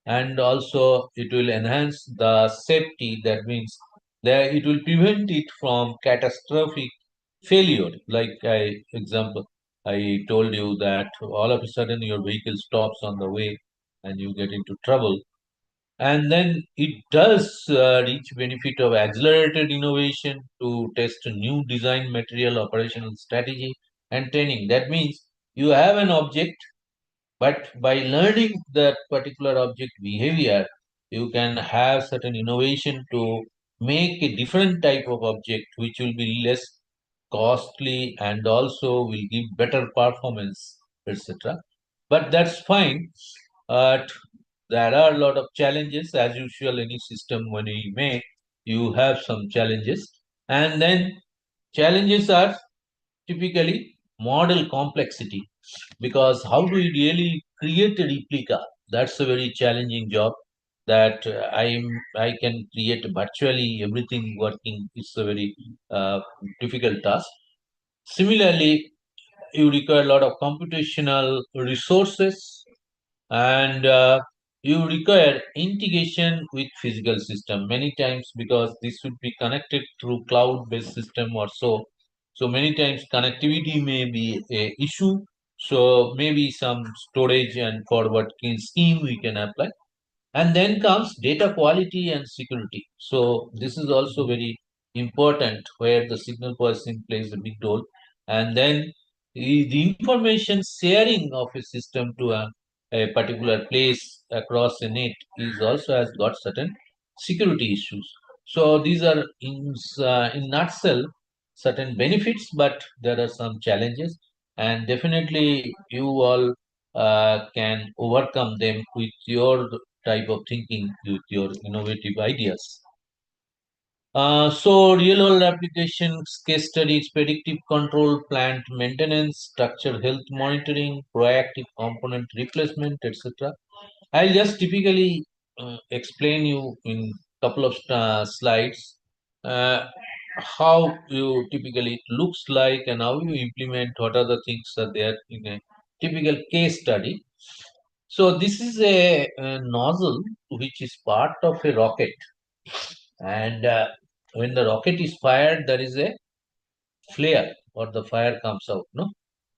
and also it will enhance the safety. That means that it will prevent it from catastrophic failure. Like I told you that all of a sudden your vehicle stops on the way and you get into trouble. And then it does reach benefit of accelerated innovation to test new design, material, operational strategy, and training. That means you have an object, but by learning that particular object behavior, you can have certain innovation to make a different type of object which will be less costly and also will give better performance, etc. But that's fine. There are a lot of challenges, as usual. Any system when you make, you have some challenges, and then challenges are typically model complexity, because how do you really create a replica? That's a very challenging job. That I can create virtually everything working. It's a very difficult task. Similarly, you require a lot of computational resources, and you require integration with physical system many times, because this would be connected through cloud based system or so many times connectivity may be a issue. So maybe some storage and forward scheme we can apply. And then comes data quality and security. So this is also very important, where the signal processing plays a big role. And then the information sharing of a system to a particular place across a net is also has got certain security issues. So these are in nutshell certain benefits, but there are some challenges, and definitely you all can overcome them with your type of thinking, with your innovative ideas. So real world applications, case studies, predictive control, plant maintenance, structured health monitoring, proactive component replacement, etc. I'll just typically explain you in couple of slides uh, how you typically it looks like and how you implement, what are the things are there in a typical case study. So this is a nozzle which is part of a rocket, and when the rocket is fired, there is a flare or the fire comes out. No,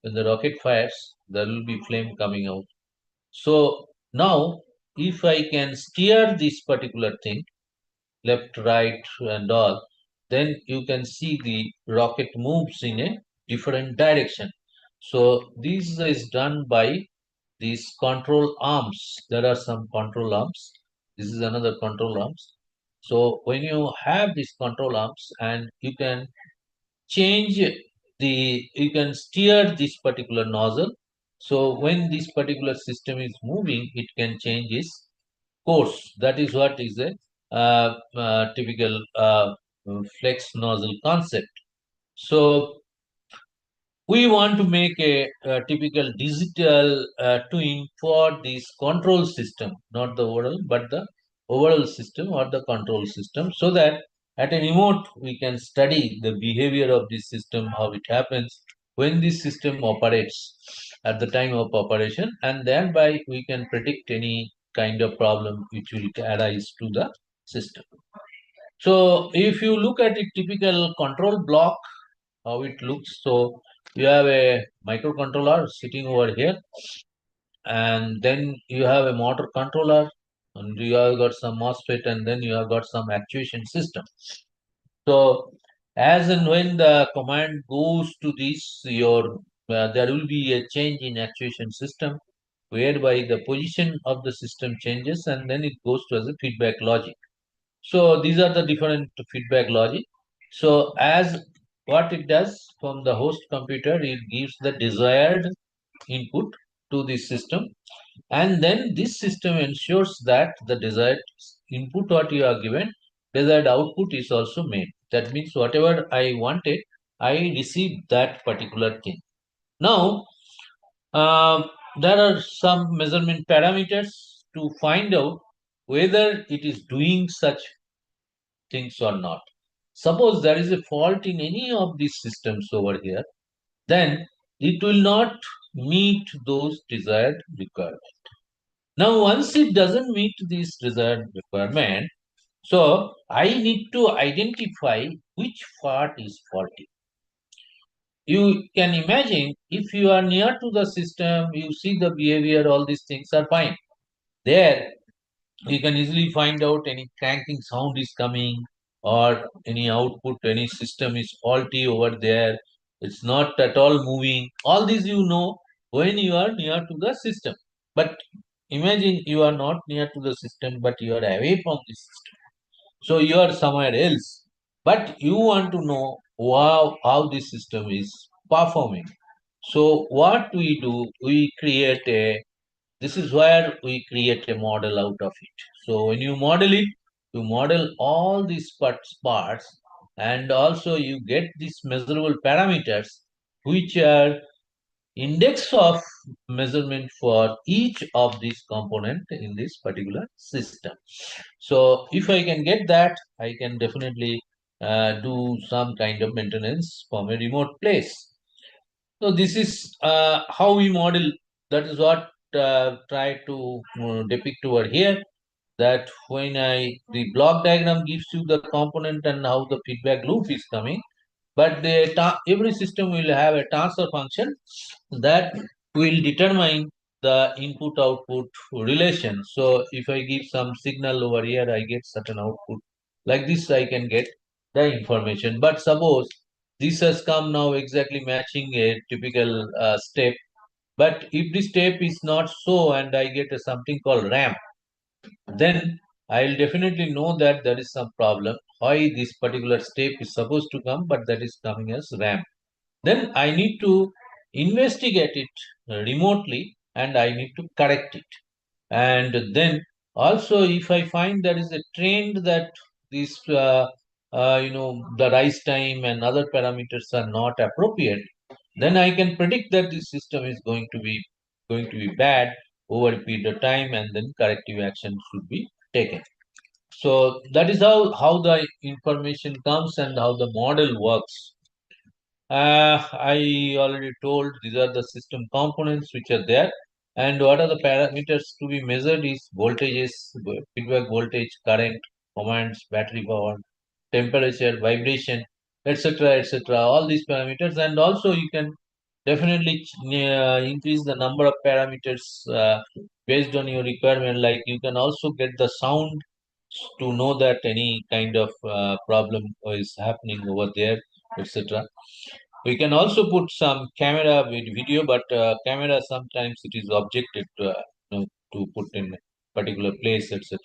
when the rocket fires, there will be flame coming out. So now, if I can steer this particular thing left, right, and all, then you can see the rocket moves in a different direction. So this is done by these control arms. There are some control arms. This is another control arms. So when you have these control arms, and you can change you can steer this particular nozzle. So when this particular system is moving, it can change its course. That is what is a typical flex nozzle concept. So we want to make a typical digital twin for this control system, not the overall, but the overall system or the control system, so that at a remote we can study the behavior of this system, how it happens when this system operates at the time of operation, and thereby we can predict any kind of problem which will arise to the system. So if you look at a typical control block, how it looks. So you have a microcontroller sitting over here, and then you have a motor controller, and you have got some MOSFET, and then you have got some actuation system. So as and when the command goes to this, there will be a change in actuation system, whereby the position of the system changes, and then it goes to as a feedback logic. So these are the different feedback logic. So as what it does from the host computer, it gives the desired input to this system, and then this system ensures that the desired input what you are given, desired output is also made. That means whatever I wanted, I receive that particular thing. Now, there are some measurement parameters to find out whether it is doing such things or not. Suppose there is a fault in any of these systems over here, then it will not meet those desired requirements. Now, once it doesn't meet this desired requirement, so I need to identify which part is faulty. You can imagine if you are near to the system, you see the behavior, all these things are fine. There, you can easily find out any cranking sound is coming, or any output, any system is faulty over there. It's not at all moving. All these you know when you are near to the system. But imagine you are not near to the system, but you are away from the system. So you are somewhere else. But you want to know how this system is performing. So what we do, we create a this is where we create a model out of it. So when you model it, you model all these parts, and also you get these measurable parameters, which are index of measurement for each of these component in this particular system. So if I can get that, I can definitely do some kind of maintenance from a remote place. So this is how we model. That is what try to depict over here. That when the block diagram gives you the component and how the feedback loop is coming, but every system will have a transfer function that will determine the input output relation. So if I give some signal over here, I get certain output. Like this, I can get the information. But suppose this has come now exactly matching a typical step. But if the step is not so, and I get something called ramp, then I'll definitely know that there is some problem. Why this particular step is supposed to come, but that is coming as ramp. Then I need to investigate it remotely, and I need to correct it. And then also, if I find there is a trend that this, the rise time and other parameters are not appropriate, then I can predict that this system is going to be bad over a period of time, and then corrective action should be taken. So that is how the information comes and how the model works. I already told these are the system components which are there, and what are the parameters to be measured is voltages, feedback voltage, current, commands, battery power, temperature, vibration, etc., etc. All these parameters, and also you can definitely increase the number of parameters based on your requirement. Like you can also get the sound to know that any kind of problem is happening over there, etc. We can also put some camera with video, but camera sometimes it is objected to put in particular place, etc.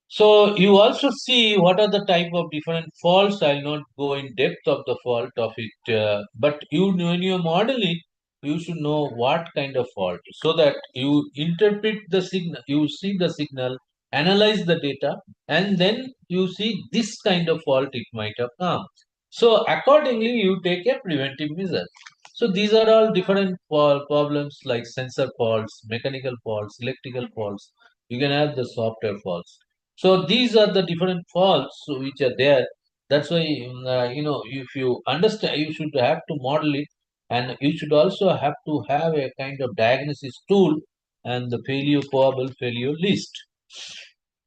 So you also see what are the type of different faults. I'll not go in depth of the fault of it, but when you model it, you should know what kind of fault, so that you interpret the signal, you see the signal, analyze the data, and then you see this kind of fault it might have come. So accordingly, you take a preventive measure. So these are all different problems like sensor faults, mechanical faults, electrical faults. You can have the software faults. So these are the different faults which are there. That's why if you understand, you should have to model it, and you should also have to have a kind of diagnosis tool and the failure probable failure list.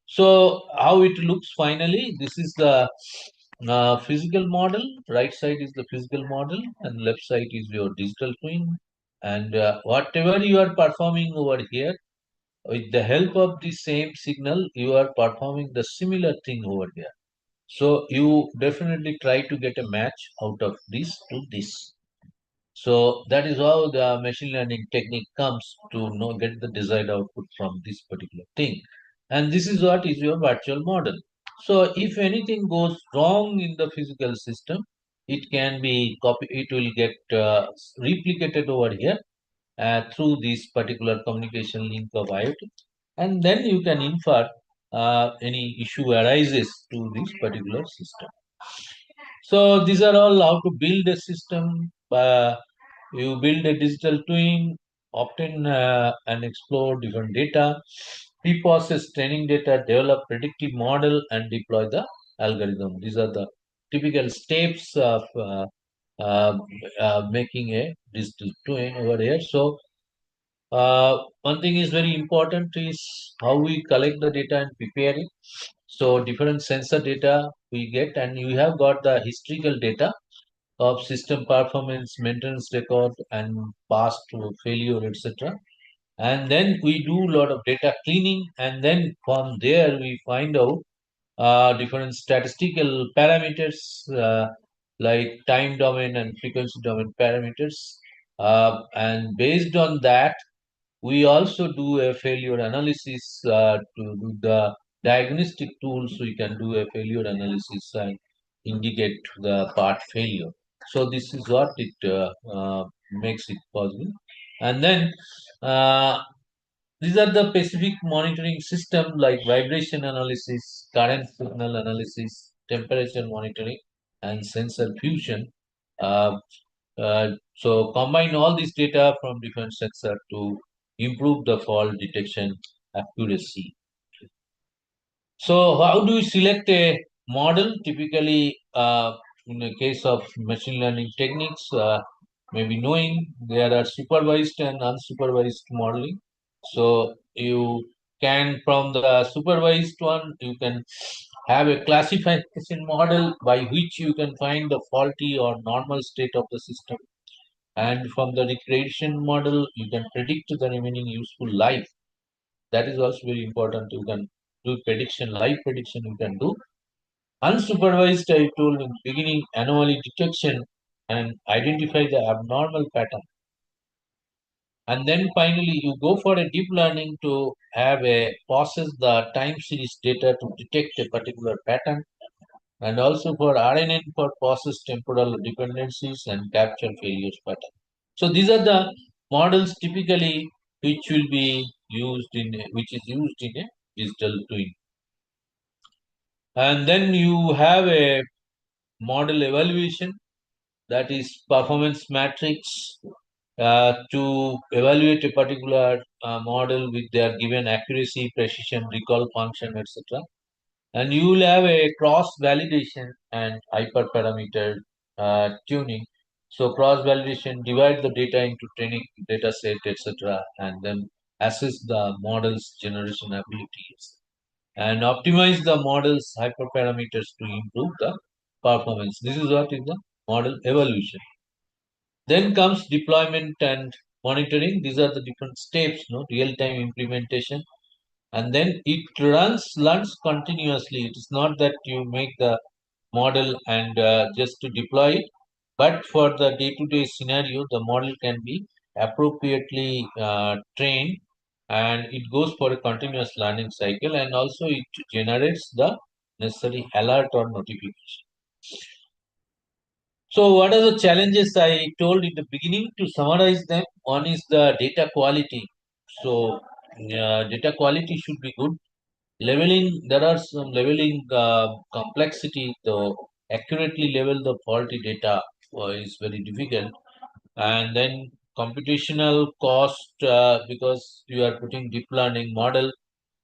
So how it looks finally, this is the physical model. Right side is the physical model and left side is your digital twin. And whatever you are performing over here, with the help of the same signal, you are performing the similar thing over here. So you definitely try to get a match out of this to this. So that is how the machine learning technique comes to know get the desired output from this particular thing. And this is what is your virtual model. So if anything goes wrong in the physical system, it can be copy. It will get replicated over here through this particular communication link of IoT, and then you can infer any issue arises to this particular system. So these are all how to build a system. You build a digital twin, obtain and explore different data, pre-process training data, develop predictive model, and deploy the algorithm. These are the typical steps of uh, making a digital twin over here. So one thing is very important is how we collect the data and prepare it. So different sensor data we get, and you have got the historical data of system performance, maintenance record, and past failure, etc. And then we do a lot of data cleaning, and then from there we find out different statistical parameters like time domain and frequency domain parameters. And based on that, we also do a failure analysis to do the diagnostic tools. We can do a failure analysis and indicate the part failure. So this is what it makes it possible. And then these are the specific monitoring system like vibration analysis, current signal analysis, temperature monitoring, and sensor fusion. Uh, so combine all this data from different sensors to improve the fault detection accuracy. So how do you select a model? Typically, in the case of machine learning techniques, maybe knowing there are supervised and unsupervised modeling. So you can, from the supervised one, you can have a classification model by which you can find the faulty or normal state of the system. And from the regression model, you can predict the remaining useful life. That is also very important. You can do prediction, live prediction you can do. Unsupervised, I told in beginning, anomaly detection and identify the abnormal pattern. And then finally, you go for a deep learning to have a process the time series data to detect a particular pattern, and also for RNN for process temporal dependencies and capture failures pattern. So these are the models typically which will be used which is used in a digital twin. And then you have a model evaluation, that is performance matrix to evaluate a particular model with their given accuracy, precision, recall function, etc. And you will have a cross validation and hyperparameter tuning. So cross validation, divide the data into training data set, etc., and then assess the model's generation abilities and optimize the model's hyperparameters to improve the performance. This is what is the model evolution. Then comes deployment and monitoring. These are the different steps, no real-time implementation, and then it learns continuously. It is not that you make the model and just to deploy it, but for the day-to-day scenario, the model can be appropriately trained, and it goes for a continuous learning cycle, and also it generates the necessary alert or notification. So what are the challenges I told in the beginning? To summarize them, one is the data quality. So data quality should be good. Leveling, there are some leveling complexity though accurately level the faulty data is very difficult. And then computational cost, because you are putting deep learning model.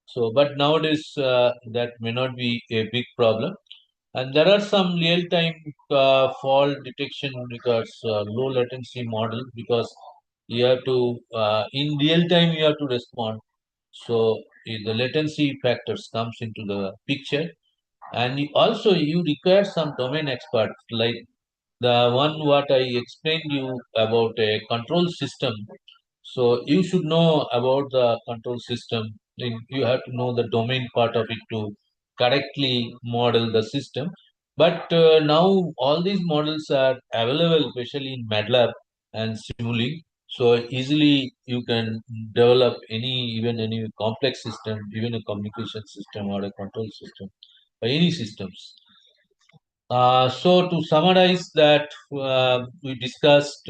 So, but nowadays that may not be a big problem. And there are some real-time fault detection because low latency model, because you have to in real time you have to respond. So the latency factors comes into the picture, and also you require some domain experts like the one what I explained you about a control system. So you should know about the control system. Then you have to know the domain part of it to correctly model the system. But now all these models are available, especially in MATLAB and Simulink. So easily you can develop any complex system, even a communication system or a control system, or any systems. So to summarize that, we discussed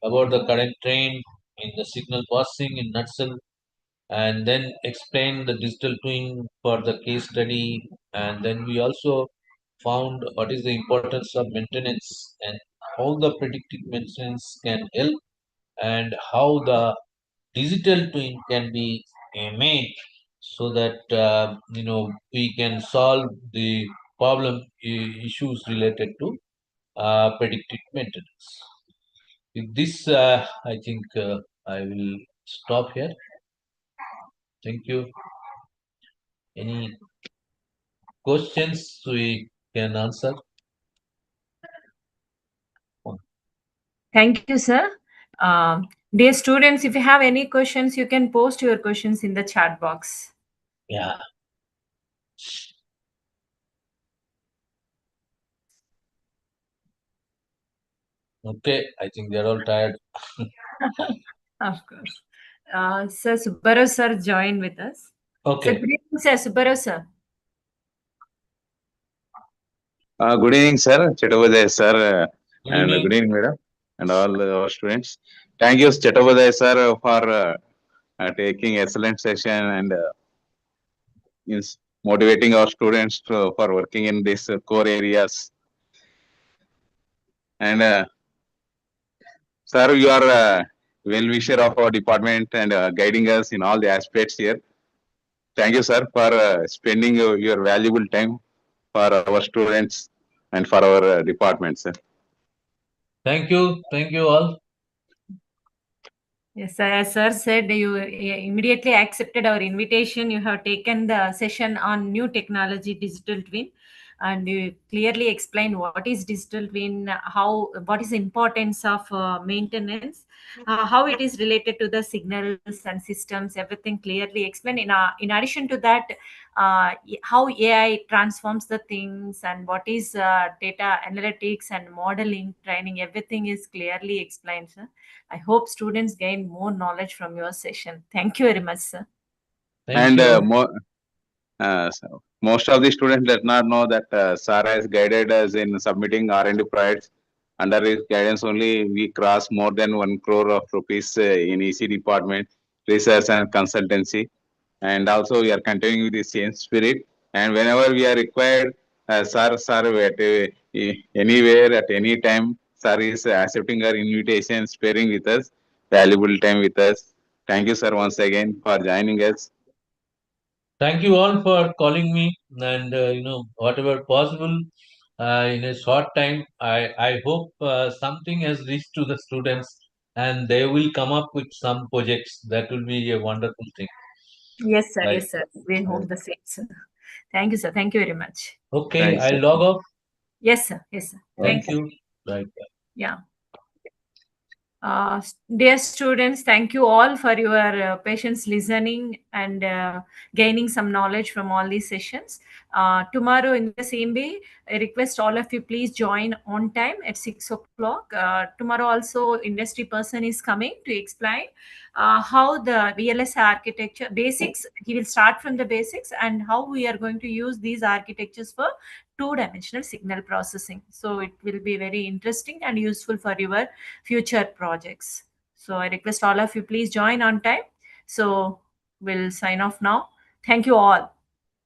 about the current trend in the signal processing in nutshell, and then explained the digital twin for the case study, and then we also found what is the importance of maintenance and how the predictive maintenance can help, and how the digital twin can be made so that we can solve the issues related to predictive maintenance. With this, I think I will stop here. Thank you. Any questions we can answer? Thank you, sir. Dear students, if you have any questions, you can post your questions in the chat box. Yeah. Okay, I think they're all tired. Of course. Sir Subbarao sir joined with us. Okay. Sir, good evening, sir. Subbarao sir. Good evening, sir. Chattopadhyay, sir, Good and evening. good evening, madam, and all our students. Thank you, Chattopadhyay, sir, for taking excellent session and motivating our students for working in these core areas. And sir, you are well-wisher of our department and guiding us in all the aspects here. Thank you, sir, for spending your valuable time for our students and for our department, sir. Thank you. Thank you all. Yes, sir. As sir said, you immediately accepted our invitation. You have taken the session on new technology, digital twin, and you clearly explained what is digital twin, what is the importance of maintenance, how it is related to the signals and systems. Everything clearly explained. In addition to that, how AI transforms the things and what is data analytics and modeling training. Everything is clearly explained, sir. I hope students gain more knowledge from your session. Thank you very much, sir. Thank And you. so most of the students does not know that Sir has guided us in submitting R&D projects. Under his guidance only, we cross more than 1 crore of rupees in EC department, research and consultancy. And also we are continuing with the same spirit. And whenever we are required, sir, at anywhere, at any time, sir is accepting our invitation, sparing with us, valuable time with us. Thank you, sir, once again for joining us. Thank you all for calling me, and whatever possible in a short time. I hope something has reached to the students, and they will come up with some projects. That will be a wonderful thing. Yes, sir. Right. Yes, sir. We hope the same, sir. Thank you, sir. Thank you very much. Okay, Thanks, I'll sir. log off. Yes, sir. Yes, sir. Thank you. Right. Yeah. Dear students, thank you all for your patience listening and gaining some knowledge from all these sessions. Tomorrow in the same way, I request all of you please join on time at 6 o'clock. Tomorrow also industry person is coming to explain how the VLS architecture basics, he will start from the basics and how we are going to use these architectures for two-dimensional signal processing. So it will be very interesting and useful for your future projects. So I request all of you please join on time. So we'll sign off now. Thank you all.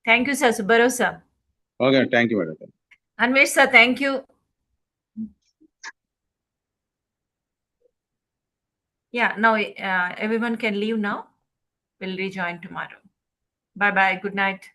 Thank you, sir. Subbarao sir. Okay, thank you, madam. Anvesh sir, thank you. Yeah, now everyone can leave now. We'll rejoin tomorrow. Bye bye. Good night.